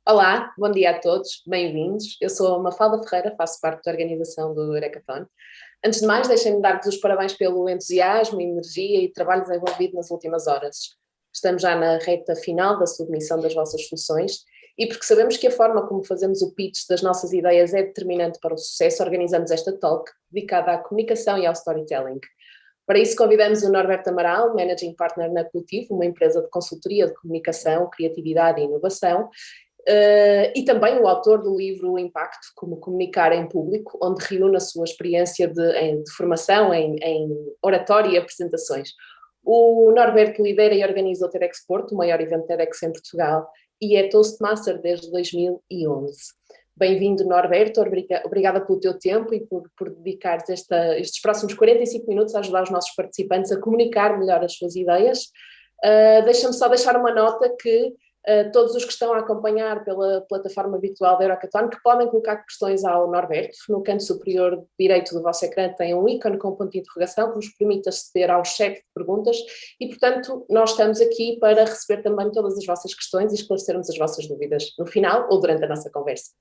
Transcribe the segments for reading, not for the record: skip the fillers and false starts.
Olá, bom dia a todos, bem-vindos. Eu sou a Mafalda Ferreira, faço parte da organização do Eurekathon. Antes de mais, deixem-me dar-vos os parabéns pelo entusiasmo, energia e trabalho desenvolvido nas últimas horas. Estamos já na reta final da submissão das vossas soluções e porque sabemos que a forma como fazemos o pitch das nossas ideias é determinante para o sucesso, organizamos esta talk dedicada à comunicação e ao storytelling. Para isso, convidamos o Norberto Amaral, Managing Partner na Cultivo, uma empresa de consultoria de comunicação, criatividade e inovação, e também o autor do livro O Impacto, como comunicar em público, onde reúne a sua experiência de formação em oratória e apresentações. O Norberto lidera e organiza o TEDx Porto, o maior evento TEDx em Portugal, e é Toastmaster desde 2011. Bem-vindo, Norberto, obrigada pelo teu tempo e por dedicares estes próximos 45 minutos a ajudar os nossos participantes a comunicar melhor as suas ideias. Deixa-me só deixar uma nota que todos os que estão a acompanhar pela plataforma virtual da Eurekathon, que podem colocar questões ao Norberto. No canto superior direito do vosso ecrã tem um ícone com ponto de interrogação que vos permite aceder ao chat de perguntas e, portanto, nós estamos aqui para receber também todas as vossas questões e esclarecermos as vossas dúvidas no final ou durante a nossa conversa.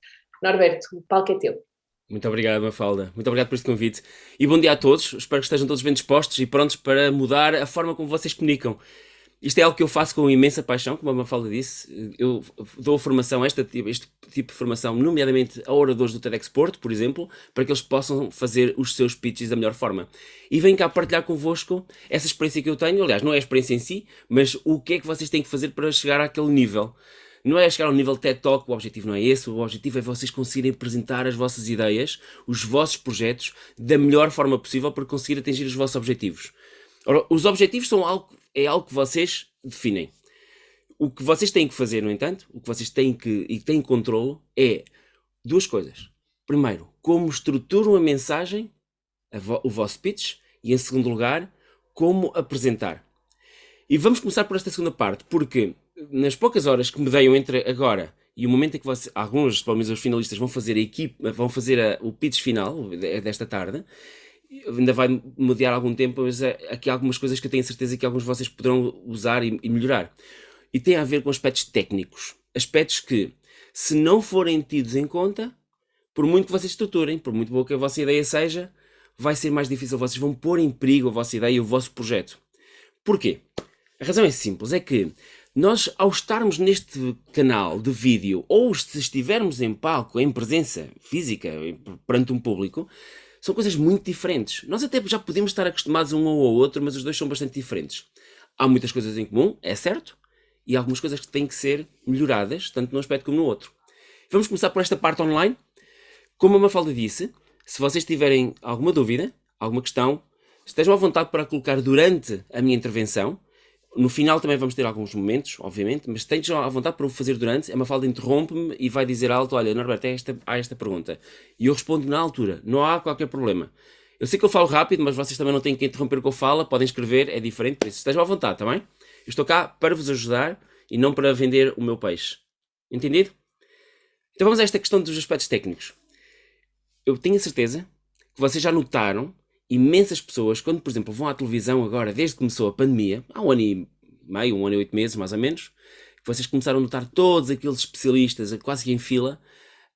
Norberto, o palco é teu. Muito obrigado, Mafalda. Muito obrigado por este convite. E bom dia a todos. Espero que estejam todos bem dispostos e prontos para mudar a forma como vocês comunicam. Isto é algo que eu faço com imensa paixão, como a Mafalda disse. Eu dou formação, este tipo de formação, nomeadamente a oradores do TEDx Porto, por exemplo, para que eles possam fazer os seus pitches da melhor forma. E venho cá partilhar convosco essa experiência que eu tenho. Aliás, não é a experiência em si, mas o que é que vocês têm que fazer para chegar àquele nível. Não é chegar ao nível TED Talk, o objetivo não é esse, o objetivo é vocês conseguirem apresentar as vossas ideias, os vossos projetos, da melhor forma possível para conseguir atingir os vossos objetivos. Ora, os objetivos é algo que vocês definem. O que vocês têm que fazer, no entanto, o que vocês têm controle é duas coisas. Primeiro, como estruturam a mensagem, o vosso pitch, e em segundo lugar, como apresentar. E vamos começar por esta segunda parte, porque nas poucas horas que me deem entre agora e o momento em que alguns, pelo menos os finalistas, vão fazer o pitch final desta tarde, ainda vai mediar algum tempo, mas aqui há algumas coisas que eu tenho certeza que alguns de vocês poderão usar e melhorar. E tem a ver com aspectos técnicos. Aspectos que, se não forem tidos em conta, por muito que vocês estruturem, por muito boa que a vossa ideia seja, vai ser mais difícil. Vocês vão pôr em perigo a vossa ideia e o vosso projeto. Porquê? A razão é simples, é que nós, ao estarmos neste canal de vídeo, ou se estivermos em palco, em presença física, perante um público, são coisas muito diferentes. Nós até já podemos estar acostumados um ao outro, mas os dois são bastante diferentes. Há muitas coisas em comum, é certo, e algumas coisas que têm que ser melhoradas, tanto num aspecto como no outro. Vamos começar por esta parte online. Como a Mafalda disse, se vocês tiverem alguma dúvida, alguma questão, estejam à vontade para colocar durante a minha intervenção. No final também vamos ter alguns momentos, obviamente, mas estejam à vontade para o fazer durante. A Mafalda interrompe-me e vai dizer alto: olha, Norberto, há esta pergunta. E eu respondo na altura, não há qualquer problema. Eu sei que eu falo rápido, mas vocês também não têm que interromper o que eu falo, podem escrever, é diferente, por isso estejam à vontade, está bem? Eu estou cá para vos ajudar e não para vender o meu peixe. Entendido? Então vamos a esta questão dos aspectos técnicos. Eu tenho a certeza que vocês já notaram imensas pessoas, quando, por exemplo, vão à televisão agora, desde que começou a pandemia, há um ano e meio, um ano e 8 meses, mais ou menos, que vocês começaram a notar todos aqueles especialistas, quase que em fila,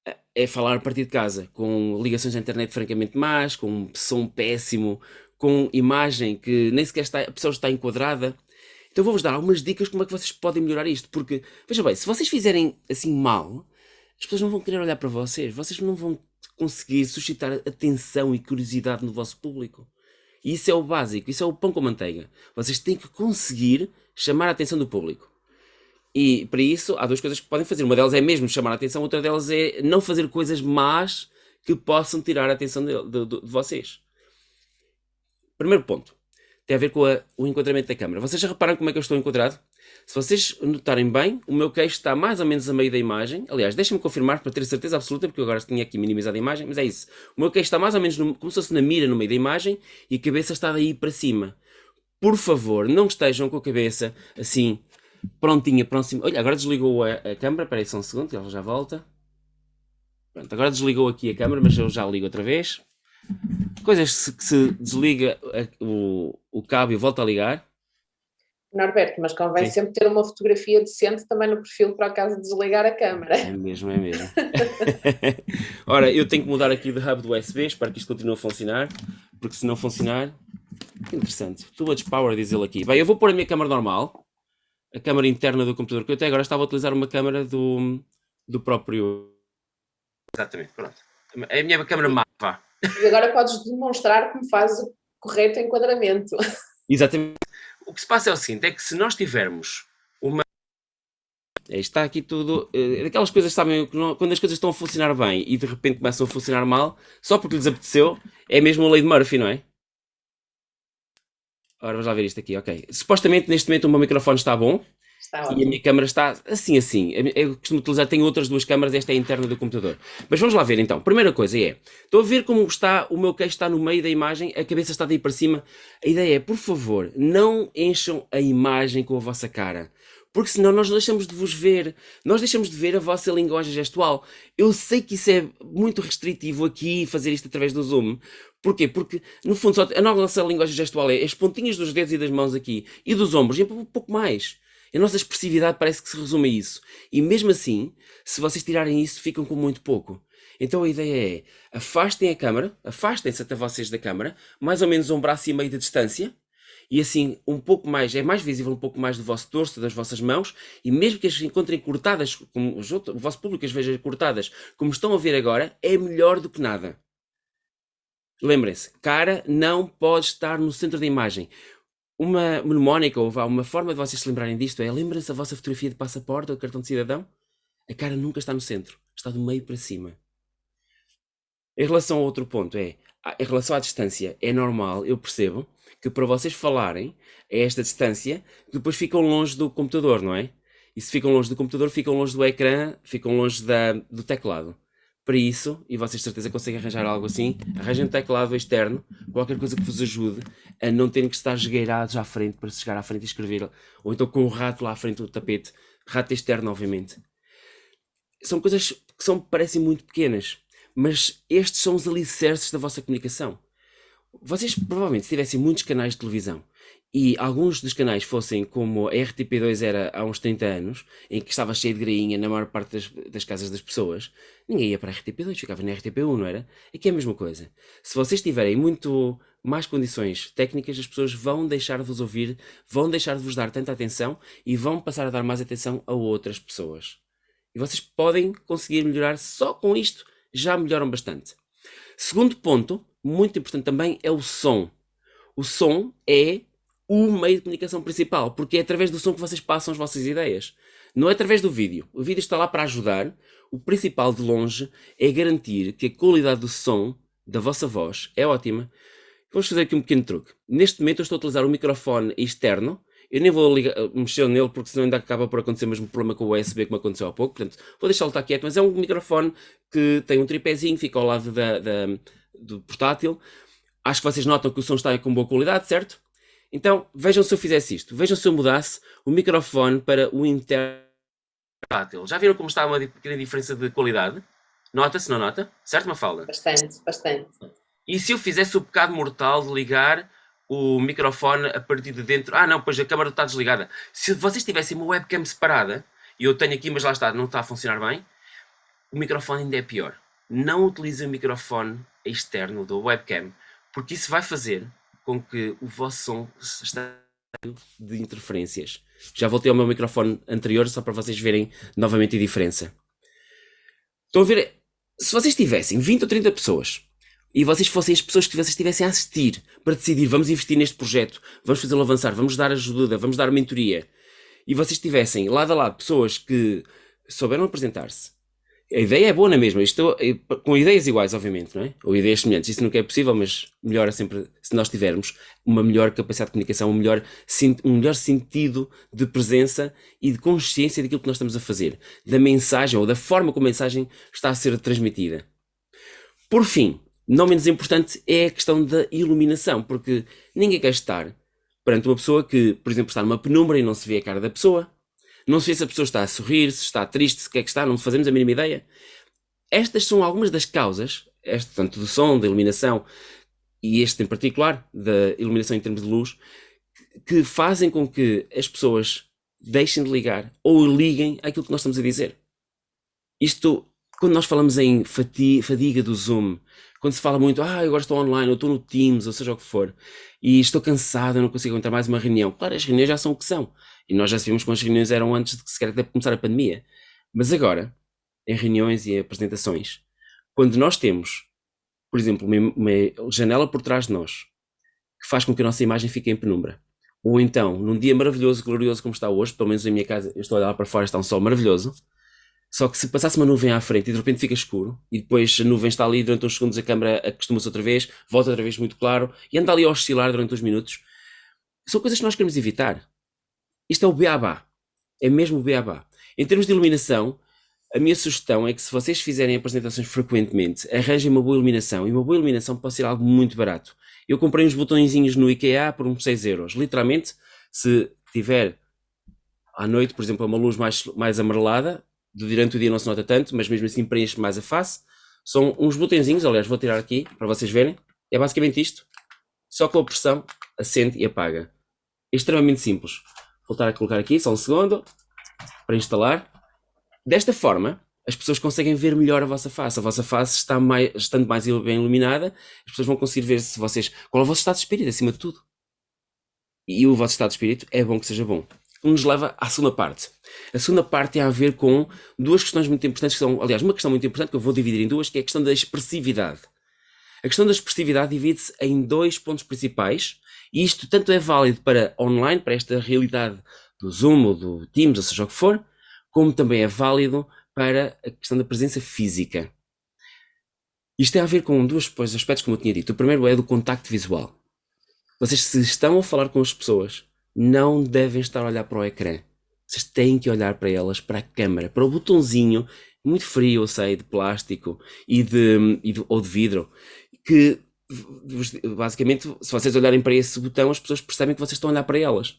a falar a partir de casa, com ligações à internet francamente más, com som péssimo, com imagem que nem sequer a pessoa está enquadrada. Então vou-vos dar algumas dicas como é que vocês podem melhorar isto, porque, veja bem, se vocês fizerem assim mal, as pessoas não vão querer olhar para vocês não vão conseguir suscitar atenção e curiosidade no vosso público. E isso é o básico, isso é o pão com manteiga. Vocês têm que conseguir chamar a atenção do público. E para isso há duas coisas que podem fazer. Uma delas é mesmo chamar a atenção, outra delas é não fazer coisas más que possam tirar a atenção de vocês. Primeiro ponto, tem a ver com o enquadramento da câmera. Vocês já repararam como é que eu estou enquadrado? Se vocês notarem bem, o meu queixo está mais ou menos a meio da imagem. Aliás, deixem-me confirmar para ter certeza absoluta, porque eu agora tinha aqui minimizado a imagem, mas é isso. O meu queixo está mais ou menos como se fosse na mira no meio da imagem e a cabeça está daí para cima. Por favor, não estejam com a cabeça assim, prontinha, próximo. Olha, agora desligou a câmera, espera aí só um segundo, ela já volta. Pronto, agora desligou aqui a câmera, mas eu já ligo outra vez. Coisas que se desliga o cabo e volta a ligar. Norberto, mas convém Sim. sempre ter uma fotografia decente também no perfil para o caso de desligar a câmara. É mesmo, é mesmo. Ora, eu tenho que mudar aqui de hub do USB, espero que isto continue a funcionar, porque se não funcionar... Interessante. Too much power, diz ele aqui. Bem, eu vou pôr a minha câmera normal, a câmera interna do computador, que eu até agora estava a utilizar uma câmera do próprio... Exatamente, pronto. É a minha câmera má, vá. E agora podes demonstrar como fazes o correto enquadramento. Exatamente. O que se passa é o seguinte, é que se nós tivermos uma... Está aqui tudo... daquelas coisas, sabem, quando as coisas estão a funcionar bem e de repente começam a funcionar mal, só porque lhes apeteceu, é mesmo a lei de Murphy, não é? Ora, vamos lá ver isto aqui, ok. Supostamente, neste momento, o meu microfone está bom. Está E ótimo. a minha câmera está assim. Eu costumo utilizar, tenho outras duas câmaras, esta é a interna do computador. Mas vamos lá ver então. Primeira coisa é, estou a ver como está, o meu queixo está no meio da imagem, a cabeça está daí para cima. A ideia é, por favor, não encham a imagem com a vossa cara. Porque senão nós deixamos de vos ver, nós deixamos de ver a vossa linguagem gestual. Eu sei que isso é muito restritivo aqui, fazer isto através do Zoom. Porquê? Porque, no fundo, só a nossa linguagem gestual é as pontinhas dos dedos e das mãos aqui, e dos ombros, e um pouco mais. A nossa expressividade parece que se resume a isso. E mesmo assim, se vocês tirarem isso, ficam com muito pouco. Então a ideia é, afastem a câmara, afastem-se até vocês da câmara, mais ou menos um braço e meio de distância, e assim um pouco mais, é mais visível um pouco mais do vosso torso, das vossas mãos, e mesmo que as encontrem cortadas, como o vosso público as veja cortadas, como estão a ver agora, é melhor do que nada. Lembrem-se, cara não pode estar no centro da imagem. Uma mnemónica ou uma forma de vocês se lembrarem disto é, lembrem-se da vossa fotografia de passaporte ou cartão de cidadão? A cara nunca está no centro, está do meio para cima. Em relação ao outro ponto em relação à distância, é normal, eu percebo, que para vocês falarem a esta distância, depois ficam longe do computador, não é? E se ficam longe do computador, ficam longe do ecrã, ficam longe do teclado. Para isso, e vocês de certeza conseguem arranjar algo assim, arranjem um teclado externo, qualquer coisa que vos ajude a não terem que estar esgueirados à frente para se chegar à frente e escrever, ou então com o rato lá à frente do tapete, rato externo, obviamente. São coisas que parecem muito pequenas, mas estes são os alicerces da vossa comunicação. Vocês provavelmente, se tivessem muitos canais de televisão e alguns dos canais fossem como a RTP2 era há uns 30 anos, em que estava cheio de grainha na maior parte das casas das pessoas, ninguém ia para a RTP2, ficava na RTP1, não era? Aqui é a mesma coisa. Se vocês tiverem muito mais condições técnicas, as pessoas vão deixar de vos ouvir, vão deixar de vos dar tanta atenção e vão passar a dar mais atenção a outras pessoas. E vocês podem conseguir melhorar só com isto, já melhoram bastante. Segundo ponto, muito importante também, é o som. O som é o meio de comunicação principal, porque é através do som que vocês passam as vossas ideias. Não é através do vídeo. O vídeo está lá para ajudar. O principal de longe é garantir que a qualidade do som da vossa voz é ótima. Vamos fazer aqui um pequeno truque. Neste momento eu estou a utilizar um microfone externo. Eu nem vou mexer nele porque senão ainda acaba por acontecer o mesmo problema com o USB que me aconteceu há pouco. Portanto, vou deixá-lo estar quieto, mas é um microfone que tem um tripézinho, fica ao lado do portátil. Acho que vocês notam que o som está com boa qualidade, certo? Então, vejam se eu fizesse isto. Vejam se eu mudasse o microfone para o interno portátil. Já viram como está uma pequena diferença de qualidade? Nota-se, não nota? Certo, Mafalda? Bastante, bastante. E se eu fizesse o pecado mortal de ligar o microfone a partir de dentro? Ah, não, pois a câmara está desligada. Se vocês tivessem uma webcam separada, e eu tenho aqui, mas lá está, não está a funcionar bem, o microfone ainda é pior. Não utilizem o microfone externo da webcam, porque isso vai fazer com que o vosso som esteja de interferências. Já voltei ao meu microfone anterior só para vocês verem novamente a diferença. Estão a ver? Se vocês tivessem 20 ou 30 pessoas e vocês fossem as pessoas que vocês estivessem a assistir para decidir, vamos investir neste projeto, vamos fazê-lo avançar, vamos dar ajuda, vamos dar mentoria, e vocês tivessem lado a lado pessoas que souberam apresentar-se, a ideia é boa na mesma, com ideias iguais, obviamente, não é? Ou ideias semelhantes, isso nunca é possível, mas melhora sempre se nós tivermos uma melhor capacidade de comunicação, um melhor sentido de presença e de consciência daquilo que nós estamos a fazer, da mensagem ou da forma como a mensagem está a ser transmitida. Por fim, não menos importante é a questão da iluminação, porque ninguém quer estar perante uma pessoa que, por exemplo, está numa penumbra e não se vê a cara da pessoa, não se vê se a pessoa está a sorrir, se está triste, se o que é que está, não fazemos a mínima ideia. Estas são algumas das causas, tanto do som, da iluminação, e este em particular, da iluminação em termos de luz, que fazem com que as pessoas deixem de ligar ou liguem àquilo que nós estamos a dizer. Isto, quando nós falamos em fadiga do Zoom, quando se fala muito, agora estou online, ou estou no Teams, ou seja o que for, e estou cansado, eu não consigo aguentar mais uma reunião. Claro, as reuniões já são o que são. E nós já sabíamos como as reuniões eram antes de sequer começar a pandemia. Mas agora, em reuniões e apresentações, quando nós temos, por exemplo, uma janela por trás de nós, que faz com que a nossa imagem fique em penumbra, ou então, num dia maravilhoso, glorioso como está hoje, pelo menos em minha casa, eu estou a olhar para fora, está um sol maravilhoso, só que se passasse uma nuvem à frente e de repente fica escuro, e depois a nuvem está ali durante uns segundos, a câmera acostuma-se outra vez, volta outra vez muito claro, e anda ali a oscilar durante uns minutos, são coisas que nós queremos evitar. Isto é o beabá. É mesmo o beabá. Em termos de iluminação, a minha sugestão é que se vocês fizerem apresentações frequentemente, arranjem uma boa iluminação, e uma boa iluminação pode ser algo muito barato. Eu comprei uns botõezinhos no IKEA por uns 6 euros. Literalmente, se tiver à noite, por exemplo, uma luz mais amarelada, durante o dia não se nota tanto, mas mesmo assim preenche mais a face. São uns botõezinhos, aliás, vou tirar aqui para vocês verem. É basicamente isto. Só com a pressão, acende e apaga. É extremamente simples. Vou voltar a colocar aqui, só um segundo, para instalar. Desta forma, as pessoas conseguem ver melhor a vossa face. A vossa face estando mais bem iluminada, as pessoas vão conseguir ver qual é o vosso estado de espírito, acima de tudo. E o vosso estado de espírito é bom que seja bom. Nos leva à segunda parte. A segunda parte tem a ver com duas questões muito importantes, que são, aliás, uma questão muito importante que eu vou dividir em duas, que é a questão da expressividade. A questão da expressividade divide-se em 2 pontos principais, e isto tanto é válido para online, para esta realidade do Zoom ou do Teams, ou seja o que for, como também é válido para a questão da presença física. Isto tem a ver com dois aspectos, como eu tinha dito. O primeiro é do contacto visual. Vocês, se estão a falar com as pessoas, não devem estar a olhar para o ecrã. Vocês têm que olhar para elas, para a câmara, para o botãozinho, muito frio, eu sei, de plástico ou de vidro, que basicamente, se vocês olharem para esse botão, as pessoas percebem que vocês estão a olhar para elas.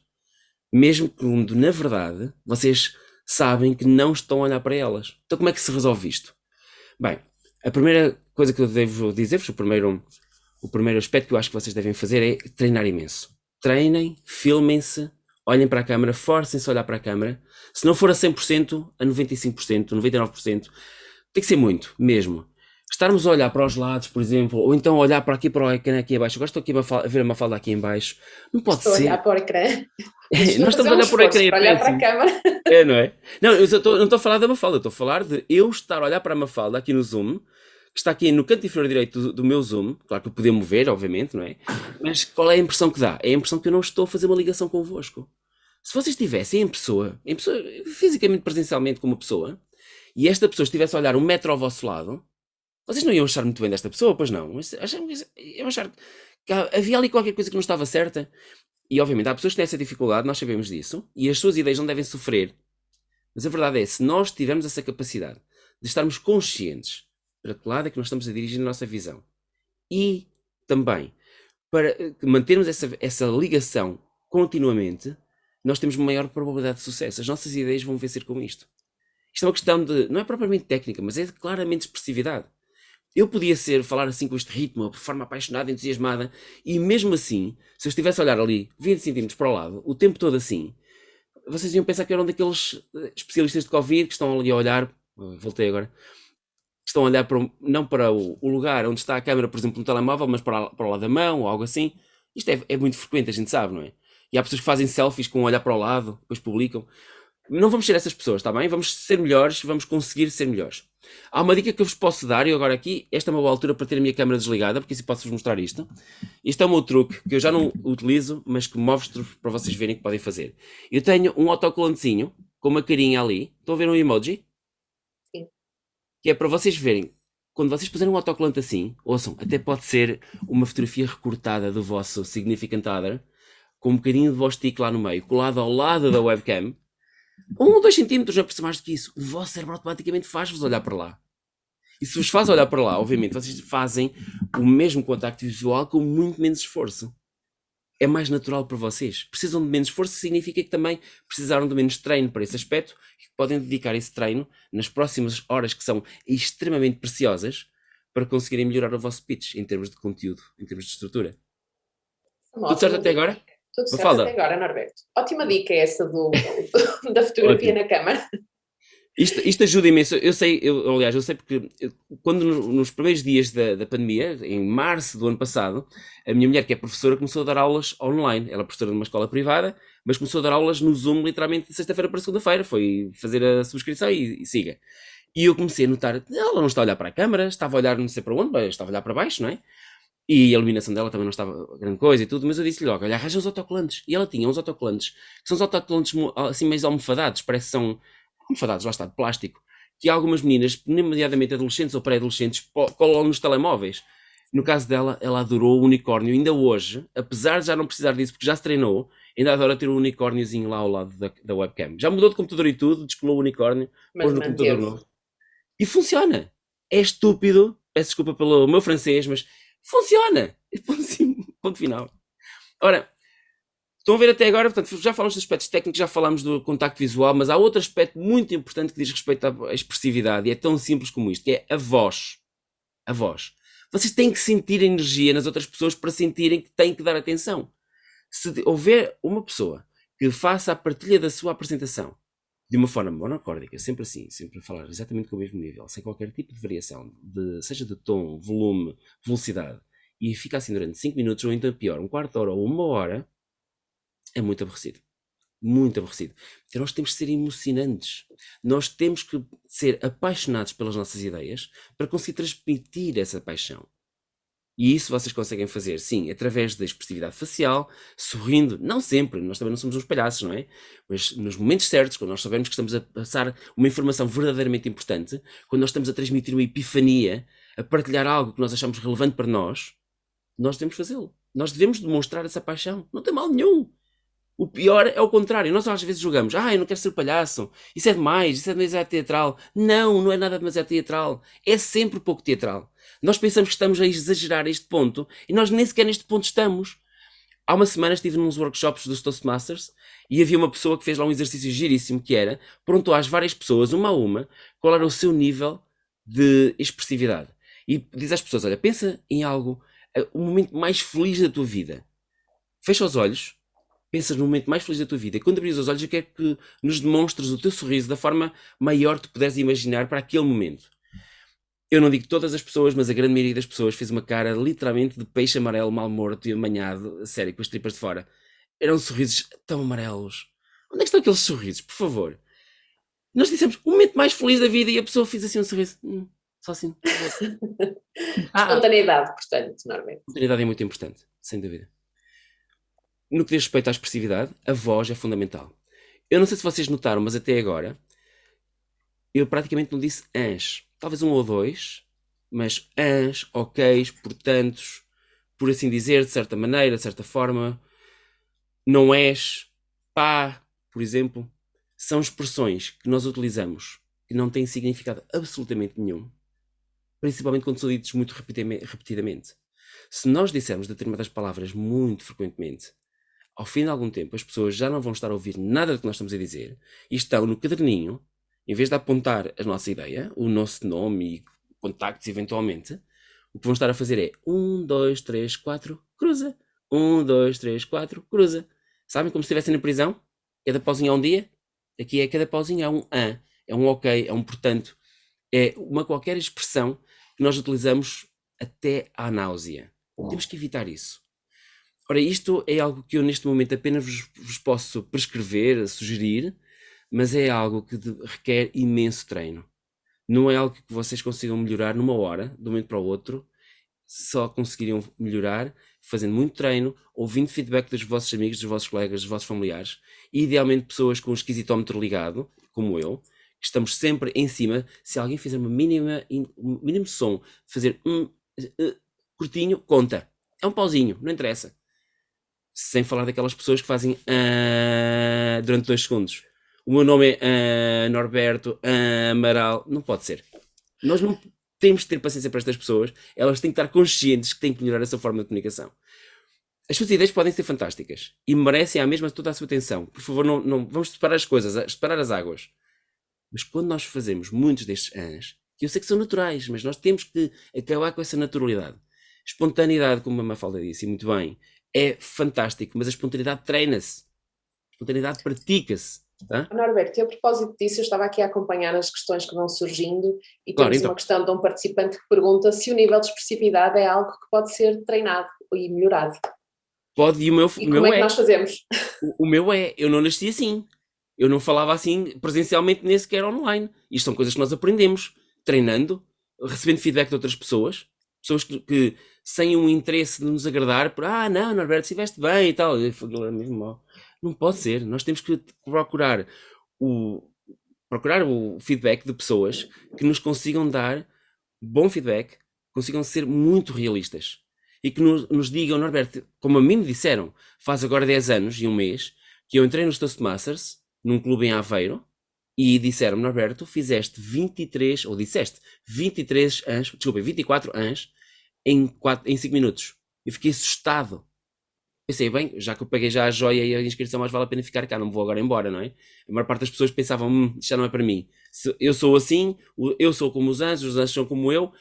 Mesmo quando, na verdade, vocês sabem que não estão a olhar para elas. Então como é que se resolve isto? Bem, a primeira coisa que eu devo dizer-vos, o primeiro aspecto que eu acho que vocês devem fazer é treinar imenso. Treinem, filmem-se, olhem para a câmara, forcem-se a olhar para a câmara. Se não for a 100%, a 95%, 99%, tem que ser muito, mesmo. Estarmos a olhar para os lados, por exemplo, ou então olhar para aqui, para o ecrã aqui abaixo. Agora estou aqui a ver uma falda aqui em baixo. Não pode ser. Estou a olhar para o ecrã. Nós estamos a olhar para o ecrã e para olhar para a câmara. É, não é? Não, eu não estou a falar da Mafalda, estou a falar de eu estar a olhar para a Mafalda aqui no Zoom, que está aqui no canto inferior direito do meu Zoom, claro que eu poder mover, obviamente, não é? Mas qual é a impressão que dá? É a impressão que eu não estou a fazer uma ligação convosco. Se vocês estivessem em pessoa, fisicamente, presencialmente com uma pessoa, e esta pessoa estivesse a olhar 1 metro ao vosso lado, vocês não iam achar muito bem desta pessoa, pois não? Iam achar que havia ali qualquer coisa que não estava certa. E obviamente há pessoas que têm essa dificuldade, nós sabemos disso, e as suas ideias não devem sofrer. Mas a verdade é, se nós tivermos essa capacidade de estarmos conscientes para que lado é que nós estamos a dirigir a nossa visão, e também para mantermos essa ligação continuamente, nós temos maior probabilidade de sucesso. As nossas ideias vão vencer com isto. Isto é uma questão não é propriamente técnica, mas é claramente expressividade. Eu podia falar assim com este ritmo, de forma apaixonada, entusiasmada, e mesmo assim, se eu estivesse a olhar ali 20 centímetros para o lado, o tempo todo assim, vocês iam pensar que eram daqueles especialistas de Covid que estão ali a olhar, voltei agora, estão a olhar não para o lugar onde está a câmera, por exemplo, no telemóvel, mas para o lado da mão ou algo assim. Isto é muito frequente, a gente sabe, não é? E há pessoas que fazem selfies com o olhar para o lado, depois publicam. Não vamos ser essas pessoas, está bem? Vamos ser melhores, vamos conseguir ser melhores. Há uma dica que eu vos posso dar, e agora aqui, esta é uma boa altura para ter a minha câmera desligada, porque assim posso-vos mostrar isto. Isto é o meu truque, que eu já não utilizo, mas que mostro para vocês verem que podem fazer. Eu tenho um autocolantezinho, com uma carinha ali. Estão a ver um emoji? Sim. Que é para vocês verem. Quando vocês puserem um autocolante assim, ouçam, até pode ser uma fotografia recortada do vosso significant other, com um bocadinho de vosso tique lá no meio, colado ao lado da webcam, 1 ou 2 centímetros, não precisa mais do que isso. O vosso cérebro automaticamente faz-vos olhar para lá. E se vos faz olhar para lá, obviamente, vocês fazem o mesmo contacto visual com muito menos esforço. É mais natural para vocês. Precisam de menos esforço, significa que também precisaram de menos treino para esse aspecto e que podem dedicar esse treino nas próximas horas, que são extremamente preciosas, para conseguirem melhorar o vosso pitch em termos de conteúdo, em termos de estrutura. Tudo certo até agora? Tudo certo até Mafalda, agora, Norberto. Ótima dica essa da fotografia ótimo. na câmara. Isto ajuda imenso. Aliás, eu sei porque quando nos primeiros dias da pandemia, em março do ano passado, a minha mulher, que é professora, começou a dar aulas online. Ela é professora de uma escola privada, mas começou a dar aulas no Zoom, literalmente, de sexta-feira para segunda-feira. Foi fazer a subscrição e siga. E eu comecei a notar, ela não está a olhar para a câmara, estava a olhar não sei para onde, mas estava a olhar para baixo, não é? E a iluminação dela também não estava grande coisa e tudo, mas eu disse-lhe logo, olha, arranja uns autocolantes. E ela tinha uns autocolantes, que são os autocolantes assim meio almofadados, parece que são almofadados, lá está, de plástico, que algumas meninas, nomeadamente adolescentes ou pré-adolescentes, colam nos telemóveis. No caso dela, ela adorou o unicórnio, ainda hoje, apesar de já não precisar disso, porque já se treinou, ainda adora ter o unicórniozinho lá ao lado da webcam. Já mudou de computador e tudo, descolou o unicórnio, Mas pôs no computador manteve. novo. E funciona. É estúpido, peço desculpa pelo meu francês, mas funciona. Ponto final. Ora, estão a ver até agora, portanto, já falamos dos aspectos técnicos, já falamos do contacto visual, mas há outro aspecto muito importante que diz respeito à expressividade, e é tão simples como isto, que é a voz. A voz. Vocês têm que sentir a energia nas outras pessoas para sentirem que têm que dar atenção. Se houver uma pessoa que faça a partilha da sua apresentação de uma forma monocórdica, sempre assim, sempre a falar exatamente com o mesmo nível, sem qualquer tipo de variação, seja de tom, volume, velocidade, e fica assim durante 5 minutos, ou então pior, um quarto de hora ou uma hora, é muito aborrecido. Muito aborrecido. Então nós temos que ser emocionantes. Nós temos que ser apaixonados pelas nossas ideias para conseguir transmitir essa paixão. E isso vocês conseguem fazer, sim, através da expressividade facial, sorrindo, não sempre, nós também não somos uns palhaços, não é? Mas nos momentos certos, quando nós sabemos que estamos a passar uma informação verdadeiramente importante, quando nós estamos a transmitir uma epifania, a partilhar algo que nós achamos relevante para nós devemos fazê-lo. Nós devemos demonstrar essa paixão. Não tem mal nenhum. O pior é o contrário. Nós às vezes julgamos, eu não quero ser palhaço, isso é demais, isso é demasiado teatral. Não, não é nada demasiado teatral. É sempre pouco teatral. Nós pensamos que estamos a exagerar a este ponto e nós nem sequer neste ponto estamos. Há uma semana estive nos workshops dos Toastmasters e havia uma pessoa que fez lá um exercício giríssimo que era, perguntou às várias pessoas, uma a uma, qual era o seu nível de expressividade. E diz às pessoas, olha, pensa em algo, o momento mais feliz da tua vida. Fecha os olhos, pensas no momento mais feliz da tua vida e quando abris os olhos eu quero que nos demonstres o teu sorriso da forma maior que tu puderes imaginar para aquele momento. Eu não digo todas as pessoas, mas a grande maioria das pessoas fez uma cara literalmente de peixe amarelo mal morto e amanhado, sério, com as tripas de fora. Eram sorrisos tão amarelos. Onde é que estão aqueles sorrisos, por favor? Nós dissemos o momento mais feliz da vida e a pessoa fez assim um sorriso. Só assim. Espontaneidade, portanto, normalmente. A espontaneidade é muito importante, sem dúvida. No que diz respeito à expressividade, a voz é fundamental. Eu não sei se vocês notaram, mas até agora eu praticamente não disse ans. Talvez um ou dois, mas ans, oks, portantos, por assim dizer, de certa maneira, de certa forma. Não és, pá, por exemplo, são expressões que nós utilizamos que não têm significado absolutamente nenhum, principalmente quando são ditos muito repetidamente. Se nós dissermos determinadas palavras muito frequentemente, ao fim de algum tempo as pessoas já não vão estar a ouvir nada do que nós estamos a dizer e estão no caderninho, em vez de apontar a nossa ideia, o nosso nome e contactos eventualmente, o que vão estar a fazer é 1, 2, 3, 4, cruza. 1, 2, 3, 4, cruza. Sabem como se estivessem na prisão? Cada pauzinho é um dia? Aqui é cada pauzinho é um an, é um ok, é um portanto. É uma qualquer expressão que nós utilizamos até à náusea. Temos que evitar isso. Ora, isto é algo que eu neste momento apenas vos posso prescrever, sugerir, mas é algo que requer imenso treino. Não é algo que vocês consigam melhorar numa hora, de um momento para o outro. Só conseguiriam melhorar fazendo muito treino, ouvindo feedback dos vossos amigos, dos vossos colegas, dos vossos familiares, e idealmente pessoas com o esquisitómetro ligado, como eu, que estamos sempre em cima. Se alguém fizer um mínimo som, fazer curtinho, conta. É um pauzinho, não interessa. Sem falar daquelas pessoas que fazem durante 2 segundos. O meu nome é Norberto Amaral. Não pode ser. Nós não temos de ter paciência para estas pessoas. Elas têm que estar conscientes que têm que melhorar essa forma de comunicação. As suas ideias podem ser fantásticas e merecem à mesma toda a sua atenção. Por favor, não vamos separar as coisas, separar as águas. Mas quando nós fazemos muitos destes ans, que eu sei que são naturais, mas nós temos que acabar com essa naturalidade. Espontaneidade, como a Mafalda disse, e muito bem, é fantástico, mas a espontaneidade treina-se, a espontaneidade pratica-se, tá? Norberto, e a propósito disso, eu estava aqui a acompanhar as questões que vão surgindo e Claro, temos então, uma questão de um participante que pergunta se o nível de expressividade é algo que pode ser treinado e melhorado. pode, e o E como é que nós fazemos? o meu é, eu não nasci assim, eu não falava assim presencialmente nem sequer online, isto são coisas que nós aprendemos, treinando, recebendo feedback de outras pessoas, pessoas que sem um interesse de nos agradar, por, não, Norberto, estiveste bem e tal, eu falei, "É mesmo mal." Não pode ser, nós temos que o, procurar o feedback de pessoas que nos consigam dar bom feedback, consigam ser muito realistas e que nos digam, Norberto, como a mim me disseram, faz agora 10 anos e um mês, que eu entrei nos Toastmasters, num clube em Aveiro, e disseram-me, Norberto, fizeste 23, ou disseste 23 anos, desculpa, 24 anos em 5 minutos. Eu fiquei assustado. Pensei, bem, já que eu paguei já a joia e a inscrição, mais vale a pena ficar cá, não me vou agora embora, não é? A maior parte das pessoas pensavam, isto já não é para mim. Se eu sou assim, eu sou como os anjos são como eu,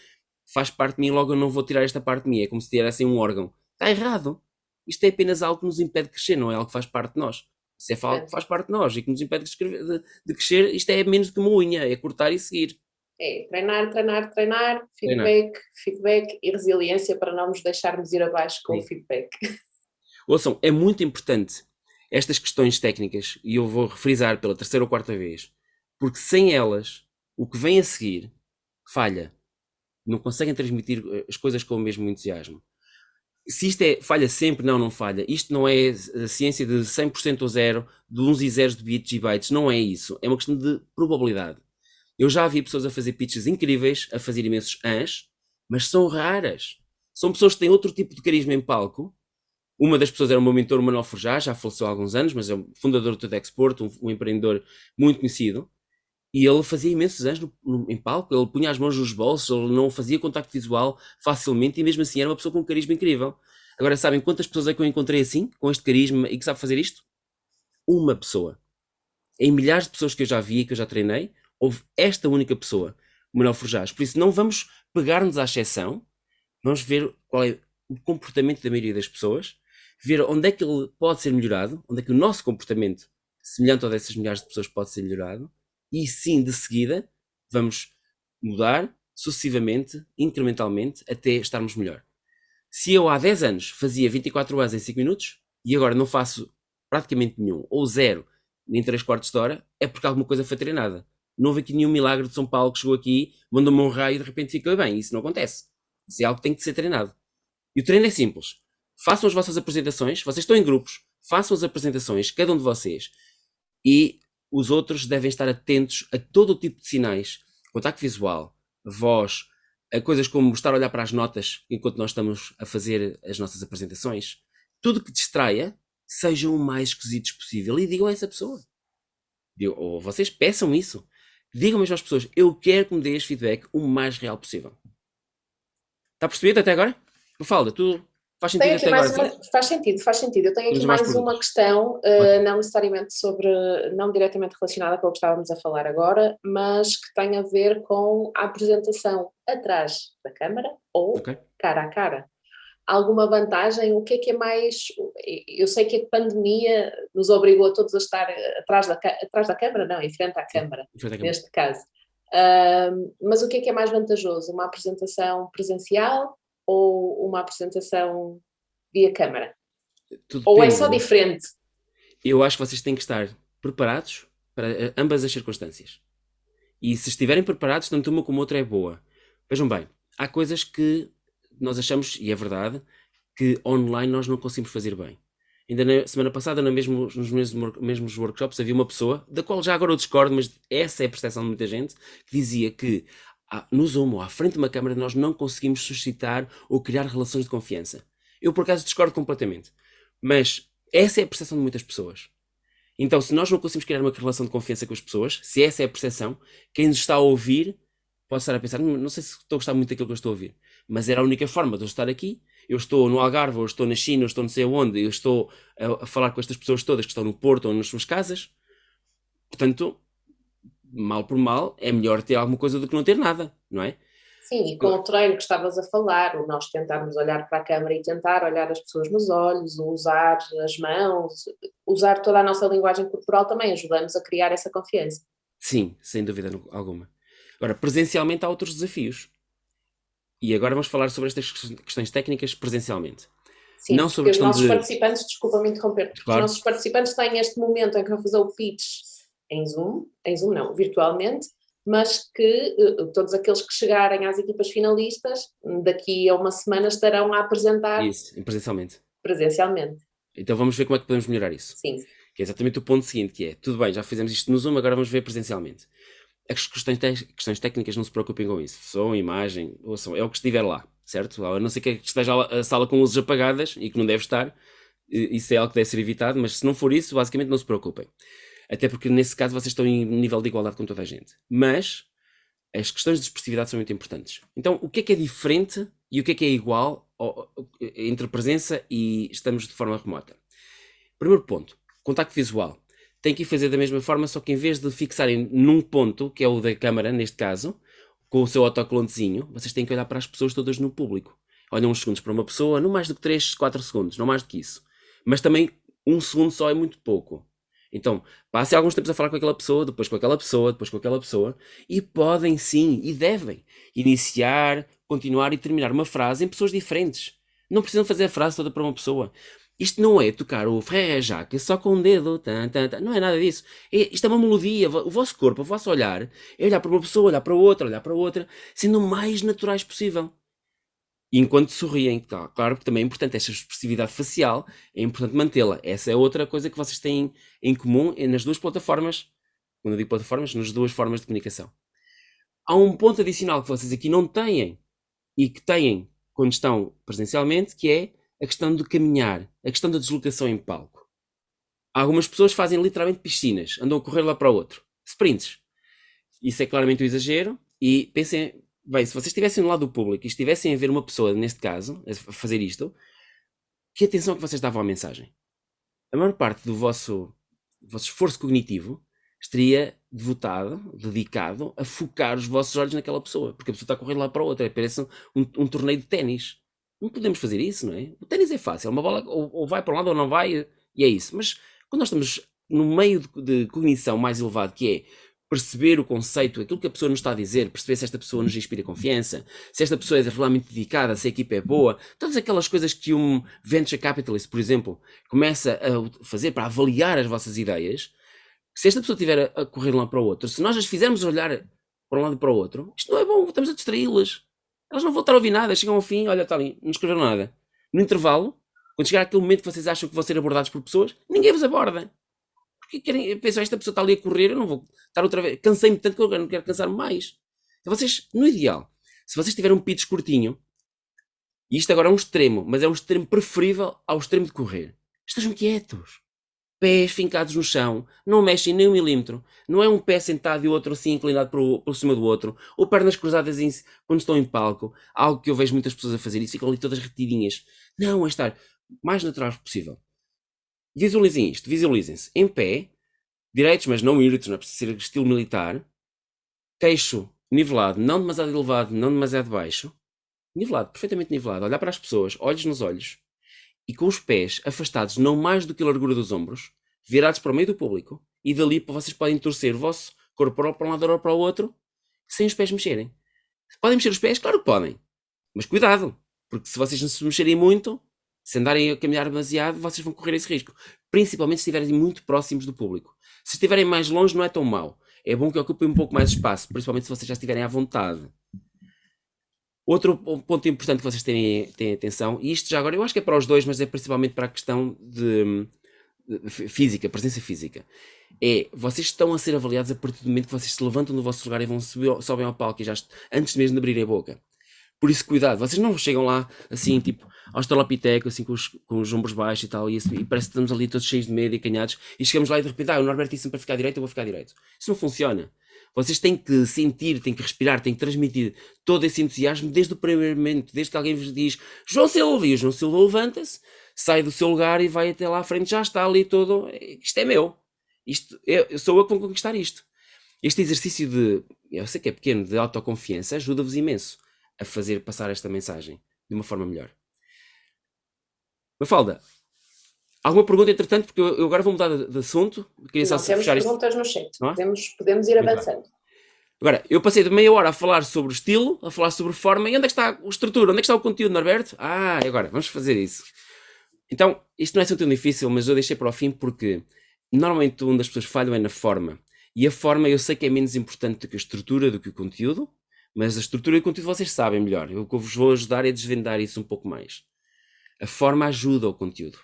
faz parte de mim, logo eu não vou tirar esta parte de mim. É como se tirassem um órgão. Está errado. Isto é apenas algo que nos impede de crescer, não é algo que faz parte de nós. Se é algo que faz parte de nós e que nos impede de crescer, isto é menos do que uma unha, é cortar e seguir. É treinar, treinar, treinar, Treinar. feedback e resiliência para não nos deixarmos ir abaixo com o Sim. feedback. Ouçam, é muito importante estas questões técnicas, e eu vou frisar pela terceira ou quarta vez, porque sem elas, o que vem a seguir falha. Não conseguem transmitir as coisas com o mesmo entusiasmo. Se isto falha sempre, não falha. Isto não é a ciência de 100% ou zero, de uns e zeros de bits e bytes, não é isso. É uma questão de probabilidade. Eu já vi pessoas a fazer pitches incríveis, a fazer imensos ans, mas são raras. São pessoas que têm outro tipo de carisma em palco. Uma das pessoas era o meu mentor, o Manuel Forjás, já faleceu há alguns anos, mas é o fundador do Tudexport, um empreendedor muito conhecido. E ele fazia imensos anos em palco, ele punha as mãos nos bolsos, ele não fazia contacto visual facilmente e mesmo assim era uma pessoa com um carisma incrível. Agora, sabem quantas pessoas é que eu encontrei assim, com este carisma e que sabe fazer isto? Uma pessoa. Em milhares de pessoas que eu já vi, que eu já treinei, houve esta única pessoa, o Manuel Forjás. Por isso não vamos pegar-nos à exceção, vamos ver qual é o comportamento da maioria das pessoas, ver onde é que ele pode ser melhorado, onde é que o nosso comportamento, semelhante ao dessas milhares de pessoas, pode ser melhorado, e sim, de seguida, vamos mudar sucessivamente, incrementalmente, até estarmos melhor. Se eu há 10 anos fazia 24 horas em 5 minutos, e agora não faço praticamente nenhum, ou zero, em 3 quartos de hora, é porque alguma coisa foi treinada. Não houve aqui nenhum milagre de São Paulo que chegou aqui, mandou-me um raio e de repente fica bem. Isso não acontece. Isso é algo que tem que ser treinado. E o treino é simples. Façam as vossas apresentações, vocês estão em grupos, façam as apresentações, cada um de vocês, e os outros devem estar atentos a todo o tipo de sinais, contacto visual, voz, a coisas como estar a olhar para as notas enquanto nós estamos a fazer as nossas apresentações. Tudo que distraia, sejam o mais esquisitos possível e digam a essa pessoa. Ou vocês peçam isso. Digam mesmo às pessoas, eu quero que me dês feedback o mais real possível. Está percebido até agora? Mafalda, tu faz sentido até agora, certo? Faz sentido. Eu tenho aqui Temos mais mais uma perguntas. questão, não necessariamente não diretamente relacionada com o que estávamos a falar agora, mas que tem a ver com a apresentação atrás da câmara ou Ok. cara a cara. Alguma vantagem? O que é mais... Eu sei que a pandemia nos obrigou a todos a estar atrás da câmara, não, em frente à câmara, neste caso. Mas o que é mais vantajoso? Uma apresentação presencial ou uma apresentação via câmara? Ou é só diferente? Eu acho que vocês têm que estar preparados para ambas as circunstâncias. E se estiverem preparados, tanto uma como outra é boa. Vejam bem, há coisas que nós achamos, e é verdade, que online nós não conseguimos fazer bem. Ainda na semana passada, nos mesmos workshops, havia uma pessoa, da qual já agora eu discordo, mas essa é a percepção de muita gente, que dizia que no Zoom ou à frente de uma câmara nós não conseguimos suscitar ou criar relações de confiança. Eu, por acaso, discordo completamente. Mas essa é a percepção de muitas pessoas. Então, se nós não conseguimos criar uma relação de confiança com as pessoas, se essa é a percepção, quem nos está a ouvir pode estar a pensar, não sei se estou a gostar muito daquilo que eu estou a ouvir, mas era a única forma de eu estar aqui. Eu estou no Algarve, ou estou na China, ou estou não sei onde, eu estou a falar com estas pessoas todas que estão no Porto ou nas suas casas. Portanto, mal por mal, é melhor ter alguma coisa do que não ter nada, não é? Sim, e com o treino que estavas a falar, o nós tentarmos olhar para a câmara e tentar olhar as pessoas nos olhos, usar as mãos, usar toda a nossa linguagem corporal também ajuda-nos a criar essa confiança. Sim, sem dúvida alguma. Agora, presencialmente há outros desafios. E agora vamos falar sobre estas questões técnicas presencialmente. Sim, Não sobre porque a os questão nossos de. participantes, desculpa-me interromper, porque os Claro, nossos participantes têm este momento em que vão fazer o pitch em Zoom não, virtualmente, mas que todos aqueles que chegarem às equipas finalistas, daqui a uma semana estarão a apresentar isso, presencialmente. presencialmente. Então vamos ver como é que podemos melhorar isso. Sim, Que é exatamente o ponto seguinte, que é, tudo bem, já fizemos isto no Zoom, agora vamos ver presencialmente. As questões técnicas não se preocupem com isso. Som, imagem, ouçam, é o que estiver lá, certo? A não ser que esteja a sala com luzes apagadas e que não deve estar, isso é algo que deve ser evitado, mas se não for isso, basicamente não se preocupem. Até porque nesse caso vocês estão em nível de igualdade com toda a gente. Mas as questões de expressividade são muito importantes. Então, o que é diferente e o que é igual entre presença e estamos de forma remota? Primeiro ponto, contacto visual. Tem que fazer da mesma forma, só que em vez de fixarem num ponto, que é o da câmara, neste caso, com o seu autocolantezinho, vocês têm que olhar para as pessoas todas no público. Olham uns segundos para uma pessoa, não mais do que 3, 4 segundos, não mais do que isso. Mas também um segundo só é muito pouco. Então, passem alguns tempos a falar com aquela pessoa, depois com aquela pessoa, depois com aquela pessoa, e podem sim, e devem, iniciar, continuar e terminar uma frase em pessoas diferentes. Não precisam fazer a frase toda para uma pessoa. Isto não é tocar o Frère Jacques só com um dedo, não é nada disso. Isto é uma melodia, o vosso corpo, o vosso olhar, é olhar para uma pessoa, olhar para outra, sendo o mais naturais possível. E enquanto sorriem, claro que também é importante esta expressividade facial, é importante mantê-la. Essa é outra coisa que vocês têm em comum nas duas plataformas, quando eu digo plataformas, nas duas formas de comunicação. Há um ponto adicional que vocês aqui não têm e que têm quando estão presencialmente, que é a questão do caminhar, a questão da deslocação em palco. Algumas pessoas fazem literalmente piscinas, andam a correr lá para o outro. Sprints. Isso é claramente um exagero e pensem, bem, se vocês estivessem do lado do público e estivessem a ver uma pessoa, neste caso, a fazer isto, que atenção que vocês davam à mensagem. A maior parte do vosso esforço cognitivo estaria dedicado a focar os vossos olhos naquela pessoa, porque a pessoa está a correr lá para a outra, parece um torneio de ténis. Não podemos fazer isso, não é? O ténis é fácil, uma bola ou vai para um lado ou não vai, e é isso. Mas quando nós estamos no meio de cognição mais elevado, que é perceber o conceito, aquilo que a pessoa nos está a dizer, perceber se esta pessoa nos inspira confiança, se esta pessoa é realmente dedicada, se a equipa é boa, todas aquelas coisas que um venture capitalist, por exemplo, começa a fazer para avaliar as vossas ideias. Se esta pessoa estiver a correr de um lado para o outro, se nós as fizermos olhar para um lado e para o outro, isto não é bom, estamos a distraí-las. Elas não vão estar a ouvir nada, chegam ao fim, olha, está ali, não escreveram nada. No intervalo, quando chegar aquele momento que vocês acham que vão ser abordados por pessoas, ninguém vos aborda. Porque pensam, esta pessoa está ali a correr, eu não vou estar outra vez. Cansei-me tanto que eu não quero cansar mais. Então vocês, no ideal, se vocês tiverem um pitch curtinho, e isto agora é um extremo, mas é um extremo preferível ao extremo de correr, estejam quietos. Pés fincados no chão, não mexem nem um milímetro. Não é um pé sentado e o outro assim inclinado por cima do outro, ou pernas cruzadas quando estão em palco, algo que eu vejo muitas pessoas a fazer, e ficam ali todas retidinhas. Não, é estar mais natural possível. Visualizem isto, visualizem-se em pé, direitos, mas não íritos, não é preciso ser estilo militar, queixo nivelado, não demasiado elevado, não demasiado baixo, nivelado, perfeitamente nivelado, olhar para as pessoas, olhos nos olhos, e com os pés afastados não mais do que a largura dos ombros, virados para o meio do público, e dali vocês podem torcer o vosso corpo para um lado ou para o outro, sem os pés mexerem. Podem mexer os pés? Claro que podem. Mas cuidado, porque se vocês não se mexerem muito, se andarem a caminhar demasiado, vocês vão correr esse risco. Principalmente se estiverem muito próximos do público. Se estiverem mais longe, não é tão mau. É bom que ocupem um pouco mais espaço, principalmente se vocês já estiverem à vontade. Outro ponto importante que vocês têm atenção, e isto já agora eu acho que é para os dois, mas é principalmente para a questão de física, presença física, é vocês estão a ser avaliados a partir do momento que vocês se levantam do vosso lugar e sobem ao palco, e já antes mesmo de abrirem a boca. Por isso, cuidado, vocês não chegam lá assim, tipo, ao estalopiteco, assim, com os ombros baixos e tal, e parece que estamos ali todos cheios de medo e acanhados, e chegamos lá e de repente, o Norberto disse-me para ficar direito, eu vou ficar direito. Isso não funciona. Vocês têm que sentir, têm que respirar, têm que transmitir todo esse entusiasmo desde o primeiro momento, desde que alguém vos diz João Silva, e o João Silva levanta-se, sai do seu lugar e vai até lá à frente, já está ali todo, isto é meu, sou eu que vou conquistar isto. Este exercício eu sei que é pequeno, de autoconfiança, ajuda-vos imenso a fazer passar esta mensagem de uma forma melhor. Mafalda, alguma pergunta entretanto? Porque eu agora vou mudar de assunto. Queria só Não temos fechar perguntas no chat. Não há? Podemos ir Muito bem. avançando. Agora, eu passei de meia hora a falar sobre estilo, a falar sobre forma, e onde é que está a estrutura? Onde é que está o conteúdo, Norberto? E agora, vamos fazer isso. Então, isto não é assim tão difícil, mas eu deixei para o fim porque normalmente onde as pessoas falham é na forma. E a forma eu sei que é menos importante do que a estrutura, do que o conteúdo, mas a estrutura e o conteúdo vocês sabem melhor. O que eu vos vou ajudar é desvendar isso um pouco mais. A forma ajuda o conteúdo.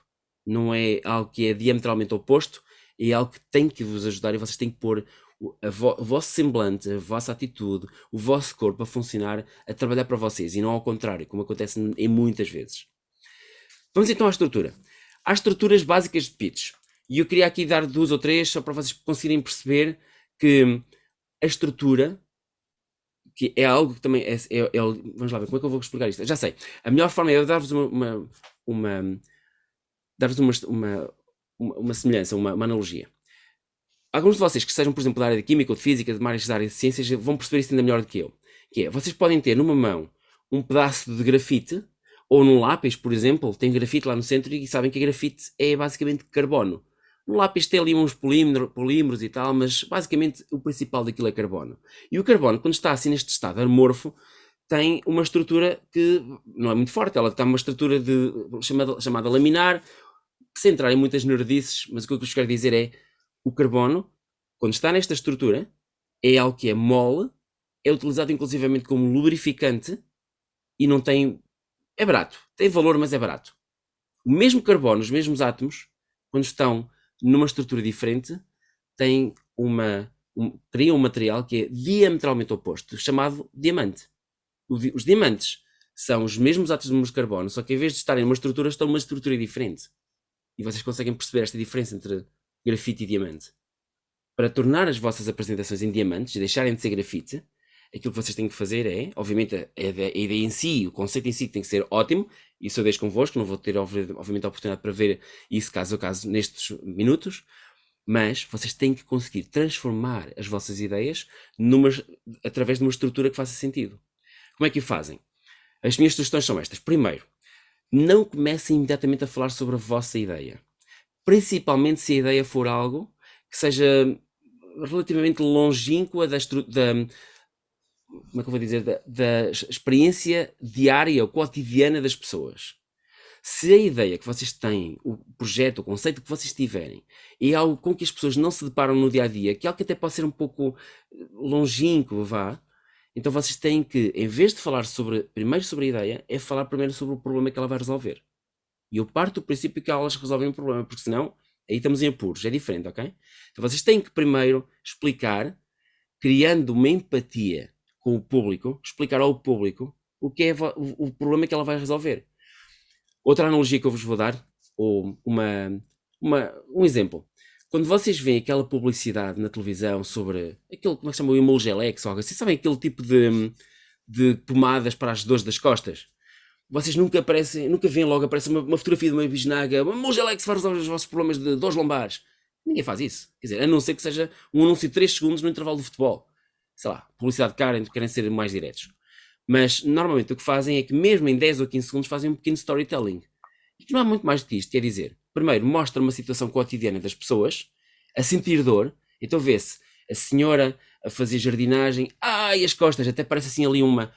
Não é algo que é diametralmente oposto, é algo que tem que vos ajudar e vocês têm que pôr o vosso semblante, a vossa atitude, o vosso corpo a funcionar, a trabalhar para vocês e não ao contrário, como acontece em muitas vezes. Vamos então à estrutura. Há estruturas básicas de pitch. E eu queria aqui dar 2 ou 3 só para vocês conseguirem perceber que a estrutura, que é algo que também vamos lá ver, como é que eu vou explicar isto? Já sei. A melhor forma é eu dar-vos uma semelhança, uma analogia. Alguns de vocês que sejam, por exemplo, da área de Química ou de Física, de mais da área de Ciências, vão perceber isso ainda melhor do que eu. Que é, vocês podem ter numa mão um pedaço de grafite, ou num lápis, por exemplo, tem grafite lá no centro e sabem que a grafite é basicamente carbono. No lápis tem ali uns polímeros e tal, mas basicamente o principal daquilo é carbono. E o carbono, quando está assim neste estado amorfo, tem uma estrutura que não é muito forte, ela tem uma estrutura chamada laminar, que sem entrar em muitas nerdices, mas o que eu vos quero dizer é, o carbono, quando está nesta estrutura, é algo que é mole, é utilizado inclusivamente como lubrificante e não tem... é barato, tem valor, mas é barato. O mesmo carbono, os mesmos átomos, quando estão numa estrutura diferente, criam um material que é diametralmente oposto, chamado diamante. Os diamantes são os mesmos átomos de carbono, só que em vez de estarem numa estrutura, estão numa estrutura diferente. E vocês conseguem perceber esta diferença entre grafite e diamante. Para tornar as vossas apresentações em diamantes e deixarem de ser grafite, aquilo que vocês têm que fazer é, obviamente, a ideia em si, o conceito em si tem que ser ótimo, isso eu deixo convosco, não vou ter, obviamente, a oportunidade para ver isso caso a caso nestes minutos, mas vocês têm que conseguir transformar as vossas ideias através de uma estrutura que faça sentido. Como é que o fazem? As minhas sugestões são estas. Primeiro, não comecem imediatamente a falar sobre a vossa ideia. Principalmente se a ideia for algo que seja relativamente longínqua como é que eu vou dizer, da experiência diária ou cotidiana das pessoas. Se a ideia que vocês têm, o projeto, o conceito que vocês tiverem, é algo com que as pessoas não se deparam no dia a dia, que é algo que até pode ser um pouco longínquo, então vocês têm que, em vez de falar primeiro sobre a ideia, é falar primeiro sobre o problema que ela vai resolver. E eu parto do princípio que elas resolvem o problema, porque senão aí estamos em apuros, é diferente, ok? Então vocês têm que primeiro explicar, criando uma empatia com o público, explicar ao público o que é o problema que ela vai resolver. Outra analogia que eu vos vou dar, ou um exemplo. Quando vocês veem aquela publicidade na televisão sobre aquele, como é que se chama, o Emulgelex ou algo assim, sabem aquele tipo de pomadas para as dores das costas? Vocês nunca veem logo, aparece uma fotografia de uma bisnaga, o Emulgelex vai resolver os vossos problemas de dores lombares. Ninguém faz isso. Quer dizer, a não ser que seja um anúncio de 3 segundos no intervalo de futebol. Sei lá, publicidade cara, querem ser mais diretos. Mas, normalmente, o que fazem é que mesmo em 10 ou 15 segundos fazem um pequeno storytelling. E não há muito mais do que isto, quer dizer, primeiro, mostra uma situação cotidiana das pessoas, a sentir dor, então vê-se a senhora a fazer jardinagem, as costas, até parece assim ali uma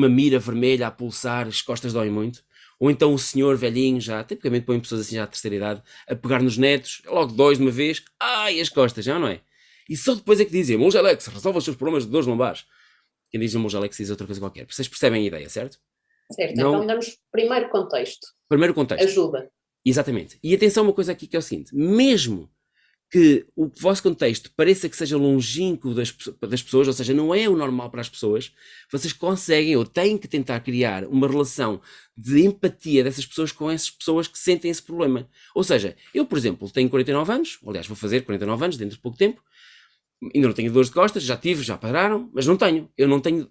mira vermelha a pulsar, as costas doem muito. Ou então o senhor velhinho, já, tipicamente põem pessoas assim já à terceira idade, a pegar nos netos, logo 2 de uma vez, as costas, já não é? E só depois é que dizem, Emulgelex, resolve os seus problemas de dores lombares. Quem diz Emulgelex diz outra coisa qualquer. Vocês percebem a ideia, certo? Certo, não... então damos primeiro contexto. Primeiro contexto. Ajuda. Exatamente. E atenção a uma coisa aqui que é o seguinte, mesmo que o vosso contexto pareça que seja longínquo das pessoas, ou seja, não é o normal para as pessoas, vocês conseguem ou têm que tentar criar uma relação de empatia dessas pessoas com essas pessoas que sentem esse problema. Ou seja, eu, por exemplo, tenho 49 anos, aliás, vou fazer 49 anos dentro de pouco tempo, ainda não tenho dores de costas, já tive, já pararam, mas não tenho. Eu não tenho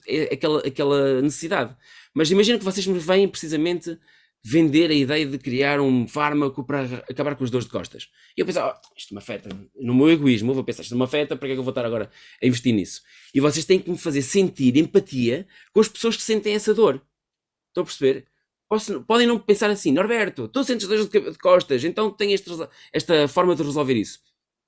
aquela necessidade. Mas imagina que vocês me veem precisamente vender a ideia de criar um fármaco para acabar com as dores de costas. E eu pensava, isto me afeta, no meu egoísmo, eu vou pensar, isto me afeta, para que é que eu vou estar agora a investir nisso? E vocês têm que me fazer sentir empatia com as pessoas que sentem essa dor. Estão a perceber? Podem não pensar assim, Norberto, tu sentes dores de costas, então tem esta forma de resolver isso.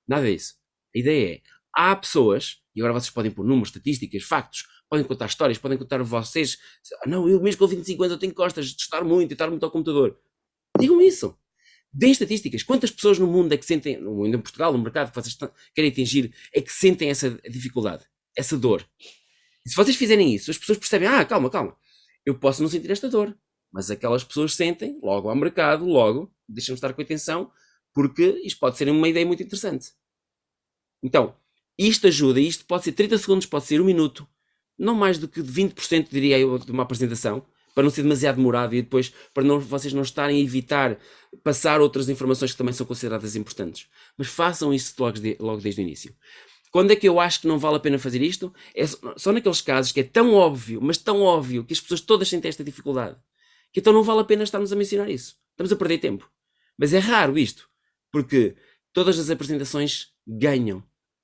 Nada disso. A ideia é, há pessoas, e agora vocês podem pôr números, estatísticas, factos, podem contar histórias, podem contar vocês, não, eu mesmo com 25 anos eu tenho costas de estar muito e estar muito ao computador. Digam isso. Deem estatísticas. Quantas pessoas no mundo é que sentem, no mundo em Portugal, no mercado que vocês querem atingir, é que sentem essa dificuldade, essa dor? E se vocês fizerem isso, as pessoas percebem, calma, eu posso não sentir esta dor, mas aquelas pessoas sentem, logo ao mercado, logo, deixam-me estar com atenção, porque isto pode ser uma ideia muito interessante. Então, isto ajuda, isto pode ser 30 segundos, pode ser 1 minuto, não mais do que 20%, diria eu, de uma apresentação, para não ser demasiado demorado e depois para vocês não estarem a evitar passar outras informações que também são consideradas importantes. Mas façam isso logo desde o início. Quando é que eu acho que não vale a pena fazer isto? É só naqueles casos que é tão óbvio, mas tão óbvio, que as pessoas todas sentem esta dificuldade, que então não vale a pena estarmos a mencionar isso. Estamos a perder tempo. Mas é raro isto, porque todas as apresentações ganham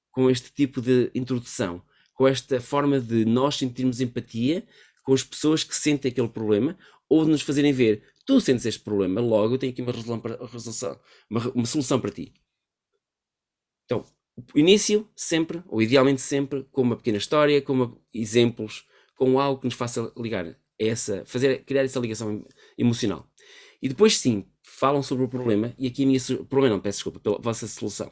com este tipo de introdução, com esta forma de nós sentirmos empatia com as pessoas que sentem aquele problema, ou de nos fazerem ver, tu sentes este problema, logo eu tenho aqui uma solução para ti. Então, o início sempre, ou idealmente sempre, com uma pequena história, com exemplos, com algo que nos faça ligar criar essa ligação emocional. E depois sim, falam sobre o problema, e aqui a minha problema, não, peço desculpa, pela vossa solução.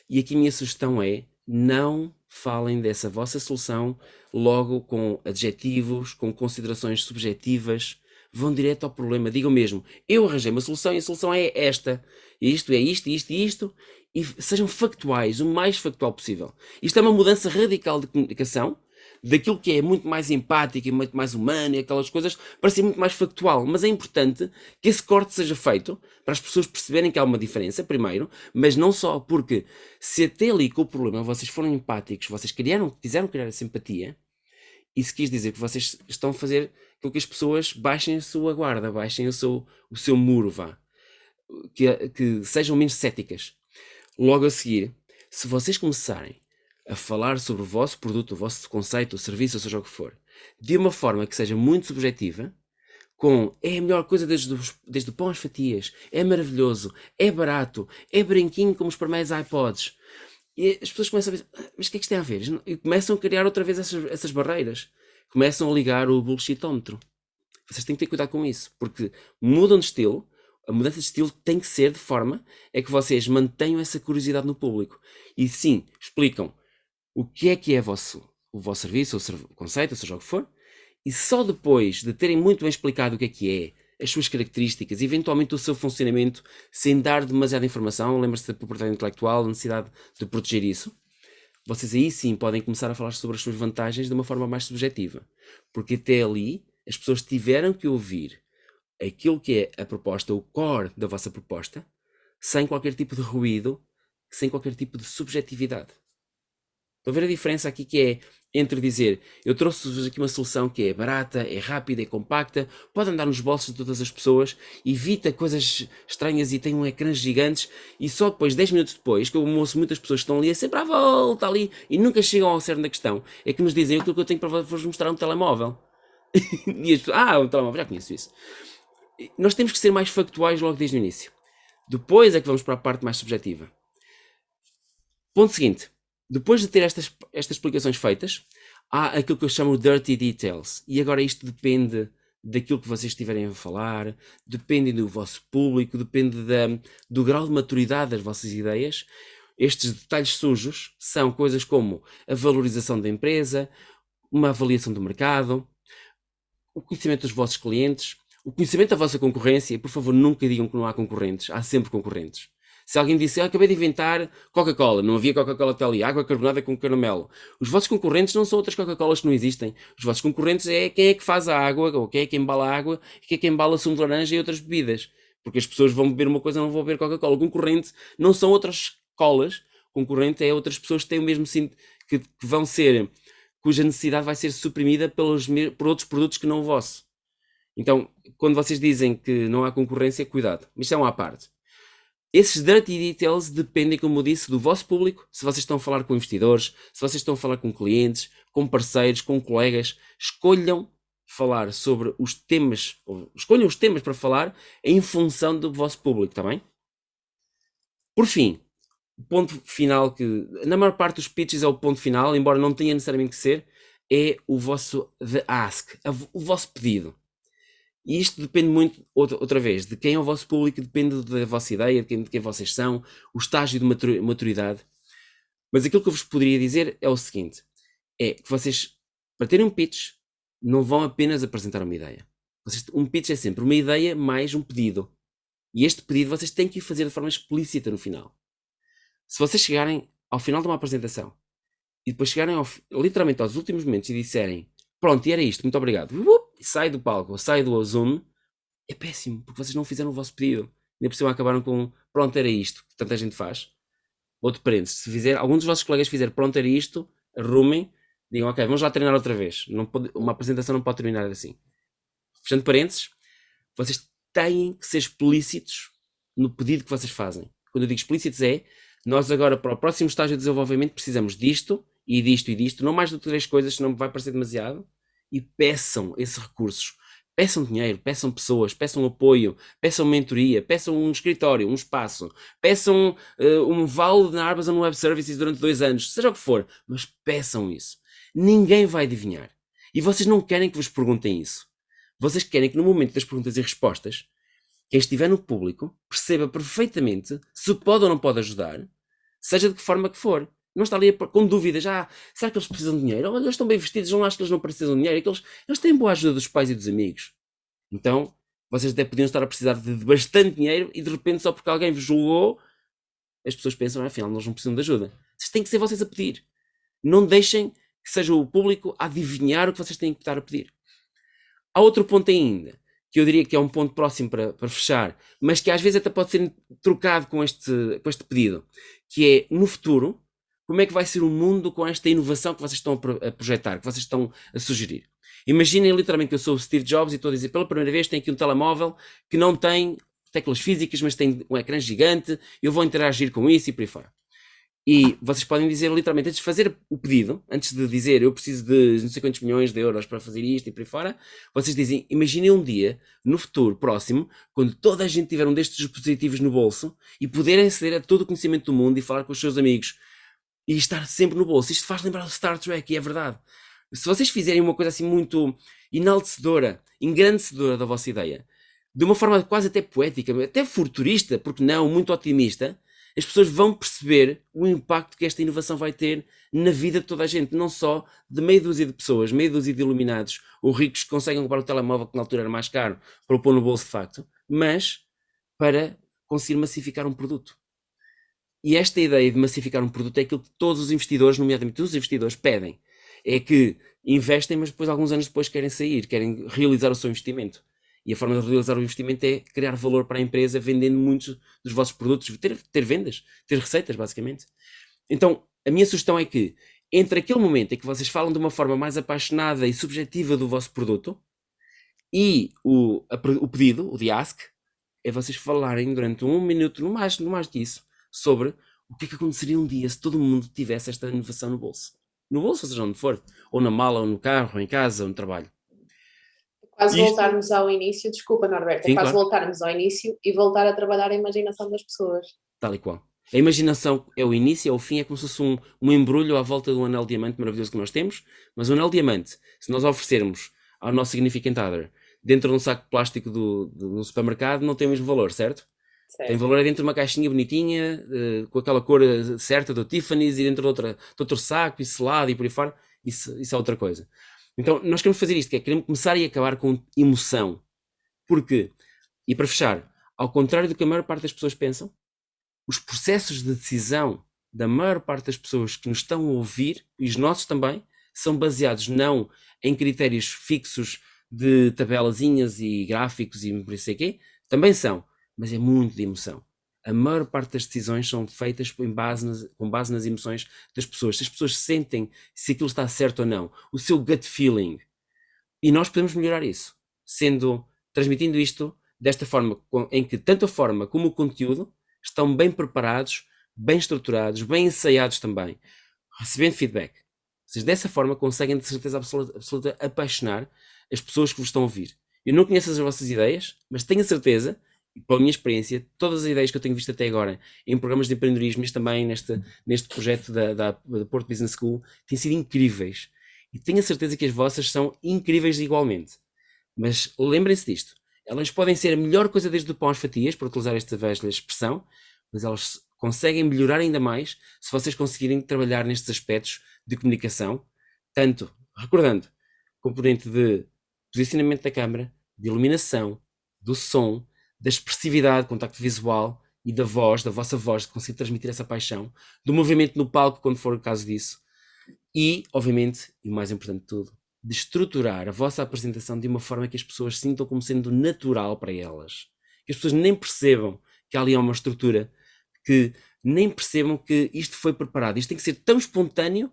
E aqui a minha sugestão é, não falem dessa vossa solução logo com adjetivos, com considerações subjetivas, vão direto ao problema, digam mesmo, eu arranjei uma solução e a solução é esta, isto é isto, isto e isto, e sejam factuais, o mais factual possível. Isto é uma mudança radical de comunicação, daquilo que é muito mais empático e muito mais humano e aquelas coisas, para ser muito mais factual. Mas é importante que esse corte seja feito para as pessoas perceberem que há uma diferença, primeiro, mas não só porque se até ali com o problema vocês foram empáticos, vocês quiseram criar essa empatia, isso quis dizer que vocês estão a fazer com que as pessoas baixem a sua guarda, baixem o seu muro, que sejam menos céticas. Logo a seguir, se vocês começarem a falar sobre o vosso produto, o vosso conceito, o serviço, ou seja o que for, de uma forma que seja muito subjetiva, é a melhor coisa desde o pão às fatias, é maravilhoso, é barato, é branquinho como os primeiros iPods. E as pessoas começam a ver, mas o que é que isto tem a ver? E começam a criar outra vez essas barreiras. Começam a ligar o bullshitómetro. Vocês têm que ter cuidado com isso, porque mudam de estilo. A mudança de estilo tem que ser de forma a que vocês mantenham essa curiosidade no público. E sim, explicam o que é o vosso serviço, o conceito, ou seja o que for, e só depois de terem muito bem explicado o que é, as suas características, eventualmente o seu funcionamento, sem dar demasiada informação, lembre-se da propriedade intelectual, a necessidade de proteger isso, vocês aí sim podem começar a falar sobre as suas vantagens de uma forma mais subjetiva. Porque até ali as pessoas tiveram que ouvir aquilo que é a proposta, o core da vossa proposta, sem qualquer tipo de ruído, sem qualquer tipo de subjetividade. Estão a ver a diferença aqui que é entre dizer, eu trouxe-vos aqui uma solução que é barata, é rápida, é compacta, pode andar nos bolsos de todas as pessoas, evita coisas estranhas e tem ecrãs gigantes, e só depois, 10 minutos depois, que eu ouço muitas pessoas que estão ali, é sempre à volta ali, e nunca chegam ao cerne da questão, é que nos dizem aquilo que eu tenho para vos mostrar um telemóvel. E as pessoas, um telemóvel, já conheço isso. Nós temos que ser mais factuais logo desde o início. Depois é que vamos para a parte mais subjetiva. Ponto seguinte. Depois de ter estas explicações feitas, há aquilo que eu chamo de dirty details. E agora isto depende daquilo que vocês estiverem a falar, depende do vosso público, depende do grau de maturidade das vossas ideias. Estes detalhes sujos são coisas como a valorização da empresa, uma avaliação do mercado, o conhecimento dos vossos clientes, o conhecimento da vossa concorrência. E, por favor, nunca digam que não há concorrentes. Há sempre concorrentes. Se alguém disse, acabei de inventar Coca-Cola, não havia Coca-Cola até ali, água carbonada com caramelo. Os vossos concorrentes não são outras Coca-Colas que não existem. Os vossos concorrentes é quem é que faz a água, ou quem é que embala a água, e quem é que embala sumo de laranja e outras bebidas. Porque as pessoas vão beber uma coisa e não vão beber Coca-Cola. O concorrente não são outras colas, o concorrente é outras pessoas que têm o mesmo que vão ser, cuja necessidade vai ser suprimida por outros produtos que não o vosso. Então, quando vocês dizem que não há concorrência, cuidado. Isto é uma à parte. Esses dirty details dependem, como eu disse, do vosso público. Se vocês estão a falar com investidores, se vocês estão a falar com clientes, com parceiros, com colegas, escolham falar sobre os temas, ou escolham os temas para falar em função do vosso público, está bem? Por fim, o ponto final que, na maior parte dos pitches é o ponto final, embora não tenha necessariamente que ser, é o vosso the ask, o vosso pedido. E isto depende muito, outra vez, de quem é o vosso público, depende da vossa ideia, de quem vocês são, o estágio de maturidade. Mas aquilo que eu vos poderia dizer é o seguinte, é que vocês, para terem um pitch, não vão apenas apresentar uma ideia. Um pitch é sempre uma ideia mais um pedido. E este pedido vocês têm que fazer de forma explícita no final. Se vocês chegarem ao final de uma apresentação e depois chegarem literalmente aos últimos momentos e disserem pronto, e era isto, muito obrigado, e sai do palco, ou sai do Zoom, é péssimo, porque vocês não fizeram o vosso pedido. Ainda por cima acabaram com pronto, era isto, que tanta gente faz. Outro parênteses, se fizer, algum dos vossos colegas fizer pronto, era isto, arrumem, digam ok, vamos lá treinar outra vez. Uma apresentação não pode terminar assim. Fechando parênteses, vocês têm que ser explícitos no pedido que vocês fazem. Quando eu digo explícitos é, nós agora para o próximo estágio de desenvolvimento precisamos disto, e disto, e disto, não mais do que 3 coisas, senão vai parecer demasiado, e peçam esses recursos. Peçam dinheiro, peçam pessoas, peçam apoio, peçam mentoria, peçam um escritório, um espaço, peçam um vale na Amazon Web Services durante 2 anos, seja o que for, mas peçam isso. Ninguém vai adivinhar. E vocês não querem que vos perguntem isso. Vocês querem que no momento das perguntas e respostas, quem estiver no público perceba perfeitamente se pode ou não pode ajudar, seja de que forma que for. Não está ali com dúvidas, será que eles precisam de dinheiro? Olha, eles estão bem vestidos, não acho que eles não precisam de dinheiro, eles têm boa ajuda dos pais e dos amigos. Então, vocês até podiam estar a precisar de bastante dinheiro e de repente só porque alguém vos julgou, as pessoas pensam, afinal, nós não precisamos de ajuda. Vocês têm que ser vocês a pedir. Não deixem que seja o público a adivinhar o que vocês têm que estar a pedir. Há outro ponto ainda, que eu diria que é um ponto próximo para fechar, mas que às vezes até pode ser trocado com este pedido, que é, no futuro, como é que vai ser o mundo com esta inovação que vocês estão a projetar, que vocês estão a sugerir. Imaginem literalmente que eu sou o Steve Jobs e estou a dizer, pela primeira vez tem aqui um telemóvel que não tem teclas físicas, mas tem um ecrã gigante, eu vou interagir com isso e por aí fora. E vocês podem dizer literalmente, antes de fazer o pedido, antes de dizer eu preciso de não sei quantos milhões de euros para fazer isto e por aí fora, vocês dizem, imaginem um dia, no futuro próximo, quando toda a gente tiver um destes dispositivos no bolso e poderem aceder a todo o conhecimento do mundo e falar com os seus amigos e estar sempre no bolso. Isto faz lembrar o Star Trek e é verdade. Se vocês fizerem uma coisa assim muito enaltecedora, engrandecedora da vossa ideia, de uma forma quase até poética, até futurista, porque não, muito otimista, as pessoas vão perceber o impacto que esta inovação vai ter na vida de toda a gente, não só de meia dúzia de pessoas, meia dúzia de iluminados ou ricos que conseguem comprar o telemóvel que na altura era mais caro para o pôr no bolso de facto, mas para conseguir massificar um produto. E esta ideia de massificar um produto é aquilo que todos os investidores, nomeadamente os investidores, pedem. É que investem, mas depois, alguns anos depois, querem sair, querem realizar o seu investimento. E a forma de realizar o investimento é criar valor para a empresa vendendo muitos dos vossos produtos, ter vendas, ter receitas, basicamente. Então, a minha sugestão é que, entre aquele momento em que vocês falam de uma forma mais apaixonada e subjetiva do vosso produto e o pedido, o de ask, é vocês falarem durante 1 minuto, no mais disso, sobre o que é que aconteceria um dia se todo mundo tivesse esta inovação no bolso. No bolso, ou seja, onde for. Ou na mala, ou no carro, ou em casa, ou no trabalho. Quase voltarmos ao início, desculpa Norberto, Sim, quase claro. voltarmos ao início e voltar a trabalhar a imaginação das pessoas. Tal e qual. A imaginação é o início, é o fim, é como se fosse um embrulho à volta de um anel diamante maravilhoso que nós temos, mas o anel diamante, se nós oferecermos ao nosso significant other dentro de um saco de plástico do supermercado, não tem o mesmo valor, certo? Tem valor dentro de uma caixinha bonitinha, com aquela cor certa do Tiffany's e dentro de outro saco e selado e por aí fora, isso é outra coisa. Então nós queremos fazer isto, que é queremos começar e acabar com emoção. Porque, e para fechar, ao contrário do que a maior parte das pessoas pensam, os processos de decisão da maior parte das pessoas que nos estão a ouvir, e os nossos também, são baseados não em critérios fixos de tabelazinhas e gráficos e por isso quê, também são, mas é muito de emoção. A maior parte das decisões são feitas com base nas emoções das pessoas. Se as pessoas sentem se aquilo está certo ou não, o seu gut feeling. E nós podemos melhorar isso. transmitindo isto desta forma, em que tanto a forma como o conteúdo estão bem preparados, bem estruturados, bem ensaiados também, recebendo feedback. Vocês dessa forma conseguem de certeza absoluta apaixonar as pessoas que vos estão a ouvir. Eu não conheço as vossas ideias, mas tenho a certeza, pela minha experiência, todas as ideias que eu tenho visto até agora em programas de empreendedorismo, mas também neste projeto da Porto Business School, têm sido incríveis. E tenho a certeza que as vossas são incríveis igualmente. Mas lembrem-se disto. Elas podem ser a melhor coisa desde o pão às fatias, por utilizar esta velha expressão, mas elas conseguem melhorar ainda mais se vocês conseguirem trabalhar nestes aspectos de comunicação, tanto, recordando, componente de posicionamento da câmara, de iluminação, do som, da expressividade, contacto visual e da voz, da vossa voz, de conseguir transmitir essa paixão, do movimento no palco, quando for o caso disso, e, obviamente, e o mais importante de tudo, de estruturar a vossa apresentação de uma forma que as pessoas sintam como sendo natural para elas. Que as pessoas nem percebam que ali há uma estrutura, que nem percebam que isto foi preparado. Isto tem que ser tão espontâneo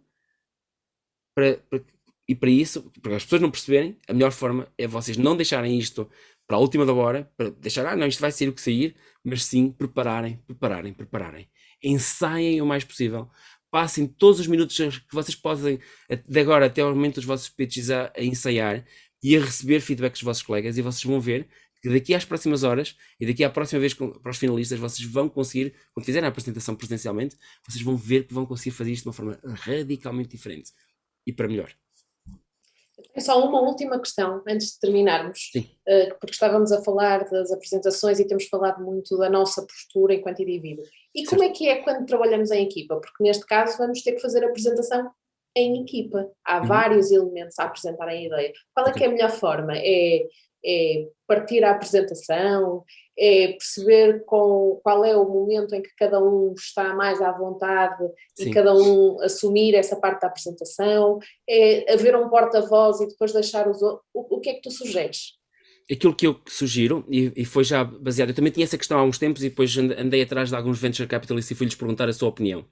e para isso, para as pessoas não perceberem, a melhor forma é vocês não deixarem isto para a última da hora, para deixar, não, isto vai sair o que sair, mas sim prepararem. Ensaiem o mais possível. Passem todos os minutos que vocês podem, de agora até ao momento dos vossos pitches, a ensaiar e a receber feedback dos vossos colegas, e vocês vão ver que daqui às próximas horas e daqui à próxima vez para os finalistas, vocês vão conseguir, quando fizerem a apresentação presencialmente, vocês vão ver que vão conseguir fazer isto de uma forma radicalmente diferente e para melhor. Tenho só uma última questão antes de terminarmos, porque estávamos a falar das apresentações e temos falado muito da nossa postura enquanto indivíduo. E como é que é quando trabalhamos em equipa? Porque neste caso vamos ter que fazer a apresentação em equipa. Há vários elementos a apresentarem a ideia. Qual é que é a melhor forma? É partir a apresentação? É perceber qual é o momento em que cada um está mais à vontade e cada um assumir essa parte da apresentação? É haver um porta-voz e depois deixar os outros? O que é que tu sugeres? Aquilo que eu sugiro, e foi já baseado, eu também tinha essa questão há uns tempos e depois andei atrás de alguns venture capitalists e fui-lhes perguntar a sua opinião.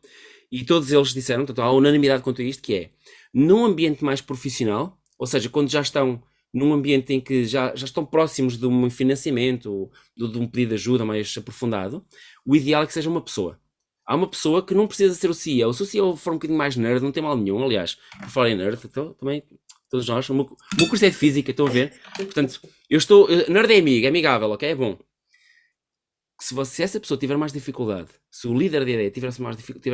E todos eles disseram, portanto, há unanimidade quanto a isto, que é, num ambiente mais profissional, ou seja, quando já estão num ambiente em que já estão próximos de um financiamento, de um pedido de ajuda mais aprofundado, o ideal é que seja uma pessoa. Há uma pessoa que não precisa ser o CEO. Se o CEO for um bocadinho mais nerd, não tem mal nenhum. Aliás, por falar em nerd, então, também, todos nós, o meu curso é de física, estão a ver? Portanto, nerd é amigável, ok? É bom. Se essa pessoa tiver mais dificuldade, se o líder da ideia tiver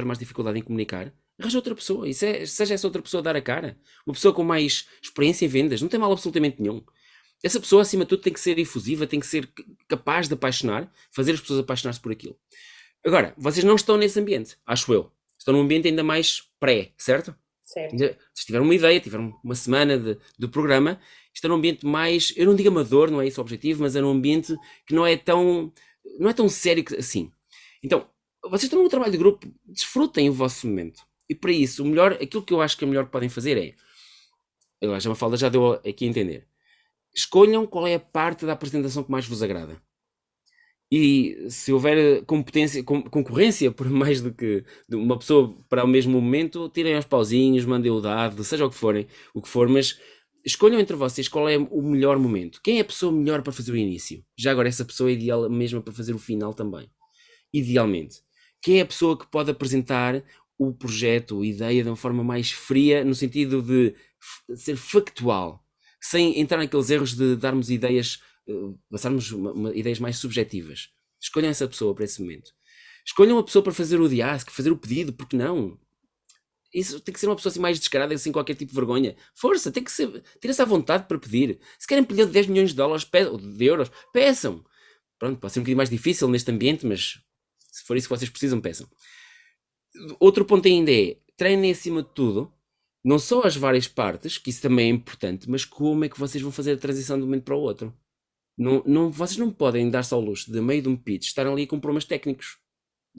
mais dificuldade em comunicar, arranja outra pessoa, e seja essa outra pessoa a dar a cara, uma pessoa com mais experiência em vendas, não tem mal absolutamente nenhum. Essa pessoa, acima de tudo, tem que ser efusiva, tem que ser capaz de apaixonar, fazer as pessoas apaixonar-se por aquilo. Agora, vocês não estão nesse ambiente, acho eu. Estão num ambiente ainda mais pré, certo? Certo. Se tiveram uma ideia, tiveram uma semana do programa, estão num ambiente mais, eu não digo amador, não é esse o objetivo, mas é num ambiente que não é tão sério assim. Então, vocês estão num trabalho de grupo, desfrutem o vosso momento. E para isso, aquilo que eu acho que é melhor que podem fazer é, a Mafalda já deu aqui a entender, escolham qual é a parte da apresentação que mais vos agrada. E se houver concorrência por mais do que uma pessoa para o mesmo momento, tirem aos pauzinhos, mandem o dado, seja o que for, mas escolham entre vocês qual é o melhor momento. Quem é a pessoa melhor para fazer o início? Já agora, essa pessoa é ideal mesmo para fazer o final também. Idealmente. Quem é a pessoa que pode apresentar o projeto, a ideia de uma forma mais fria, no sentido de ser factual, sem entrar naqueles erros de darmos ideias, passarmos ideias mais subjetivas. Escolham essa pessoa para esse momento. Escolham uma pessoa para fazer o ask, fazer o pedido, porque não? Isso tem que ser uma pessoa assim mais descarada, sem qualquer tipo de vergonha. Força, tem que ser, ter-se à vontade para pedir. Se querem pedir 10 milhões de dólares ou de euros, peçam. Pronto, pode ser um bocadinho mais difícil neste ambiente, mas se for isso que vocês precisam, peçam. Outro ponto ainda é, treinem acima de tudo, não só as várias partes, que isso também é importante, mas como é que vocês vão fazer a transição de um momento para o outro. Vocês não podem dar-se ao luxo, de meio de um pitch, estarem ali com problemas técnicos.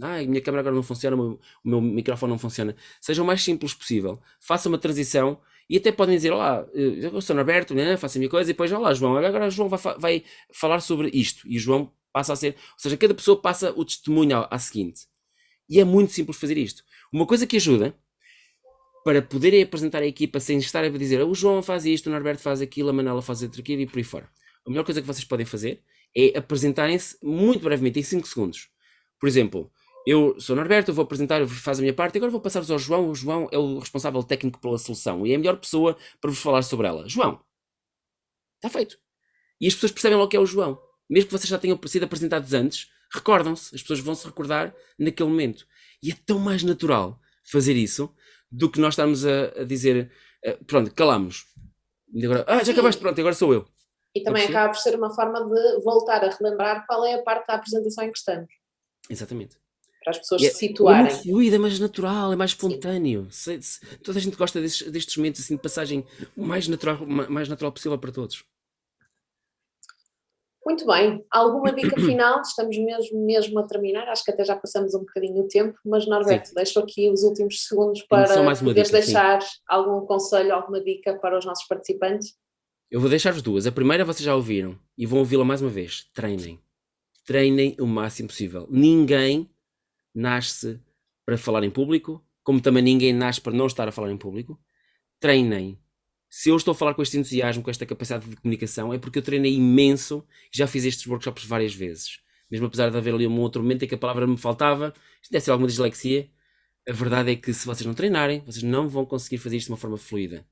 A minha câmera agora não funciona, o meu microfone não funciona. Seja o mais simples possível. Façam uma transição e até podem dizer, olá, eu sou Norberto, né? Faço a minha coisa, e depois, olá, João, agora o João vai falar sobre isto. E o João passa a ser... Ou seja, cada pessoa passa o testemunho à seguinte. E é muito simples fazer isto. Uma coisa que ajuda para poderem apresentar a equipa sem estar a dizer o João faz isto, o Norberto faz aquilo, a Manela faz aquilo e por aí fora. a melhor coisa que vocês podem fazer é apresentarem-se muito brevemente, em 5 segundos. Por exemplo, eu sou Norberto, eu vou apresentar, eu faço a minha parte, agora vou passar-vos ao João. O João é o responsável técnico pela solução e é a melhor pessoa para vos falar sobre ela. João, está feito. E as pessoas percebem logo que é o João. Mesmo que vocês já tenham sido apresentados antes, recordam-se, as pessoas vão se recordar naquele momento. E é tão mais natural fazer isso do que nós estarmos a dizer, pronto, calamos. E agora, já acabaste, pronto, agora sou eu. E também acaba por ser uma forma de voltar a relembrar qual é a parte da apresentação em que estamos. Exatamente. Para as pessoas se situarem. É muito fluido, é mais natural, é mais espontâneo. Toda a gente gosta destes momentos assim, de passagem mais natural possível para todos. Muito bem. Alguma dica final? Estamos mesmo a terminar. Acho que até já passamos um bocadinho o tempo, mas Norberto, deixo aqui os últimos segundos para poderes deixar algum conselho, alguma dica para os nossos participantes. Eu vou deixar-vos duas. A primeira vocês já ouviram e vão ouvi-la mais uma vez. Treinem. Treinem o máximo possível. Ninguém nasce para falar em público, como também ninguém nasce para não estar a falar em público. Treinem. Se eu estou a falar com este entusiasmo, com esta capacidade de comunicação, é porque eu treinei imenso e já fiz estes workshops várias vezes. Mesmo apesar de haver ali um outro momento em que a palavra me faltava, isto deve ser alguma dislexia, a verdade é que se vocês não treinarem, vocês não vão conseguir fazer isto de uma forma fluida.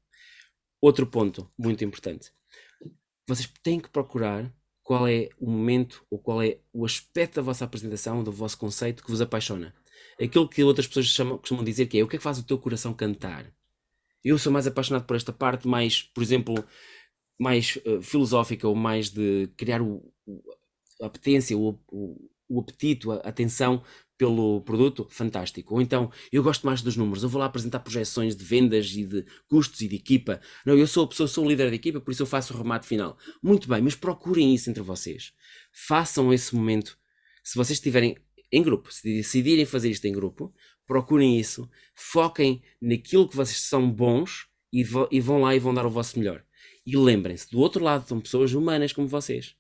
Outro ponto muito importante. Vocês têm que procurar qual é o momento ou qual é o aspecto da vossa apresentação, do vosso conceito que vos apaixona. Aquilo que outras pessoas costumam dizer que é o que é que faz o teu coração cantar. Eu sou mais apaixonado por esta parte mais, por exemplo, mais filosófica ou mais de criar a apetência, o apetite, a atenção pelo produto, fantástico. Ou então, eu gosto mais dos números, eu vou lá apresentar projeções de vendas e de custos e de equipa. Não, eu sou o líder da equipa, por isso eu faço o remate final. Muito bem, mas procurem isso entre vocês. Façam esse momento. Se vocês estiverem em grupo, se decidirem fazer isto em grupo, procurem isso, foquem naquilo que vocês são bons e vão lá e vão dar o vosso melhor. E lembrem-se, do outro lado estão pessoas humanas como vocês,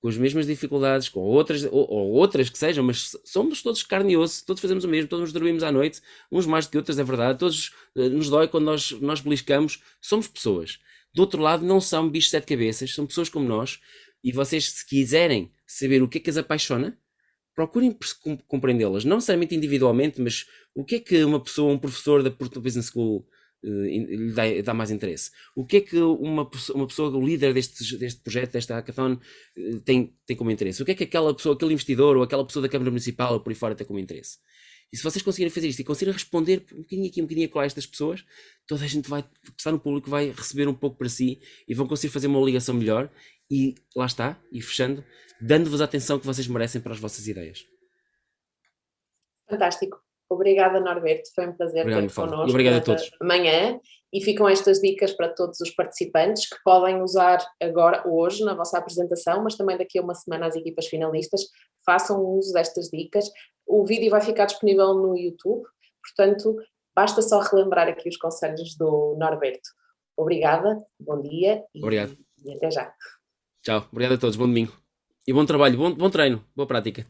com as mesmas dificuldades, com outras, ou outras que sejam, mas somos todos carne e osso, todos fazemos o mesmo, todos nos dormimos à noite, uns mais do que outros, é verdade, todos nos dói quando nós beliscamos, somos pessoas. Do outro lado não são bichos de 7 cabeças, são pessoas como nós, e vocês, se quiserem saber o que é que as apaixona, procurem compreendê-las, não necessariamente individualmente, mas o que é que uma pessoa, um professor da Porto Business School lhe dá mais interesse? O que é que uma pessoa, o líder deste projeto, desta hackathon, tem como interesse? O que é que aquela pessoa, aquele investidor ou aquela pessoa da Câmara Municipal ou por aí fora tem como interesse? E se vocês conseguirem fazer isto e conseguirem responder um bocadinho aqui, um bocadinho acolá a estas pessoas, toda a gente que está no público vai receber um pouco para si e vão conseguir fazer uma ligação melhor e lá está, e fechando, dando-vos a atenção que vocês merecem para as vossas ideias. Fantástico. Obrigada, Norberto. Foi um prazer ter connosco. E obrigado a todos. Amanhã. E ficam estas dicas para todos os participantes que podem usar agora, hoje, na vossa apresentação, mas também daqui a uma semana as equipas finalistas façam uso destas dicas. O vídeo vai ficar disponível no YouTube, portanto, basta só relembrar aqui os conselhos do Norberto. Obrigada, bom dia e até já. Tchau, obrigado a todos, bom domingo. E bom trabalho, bom treino, boa prática.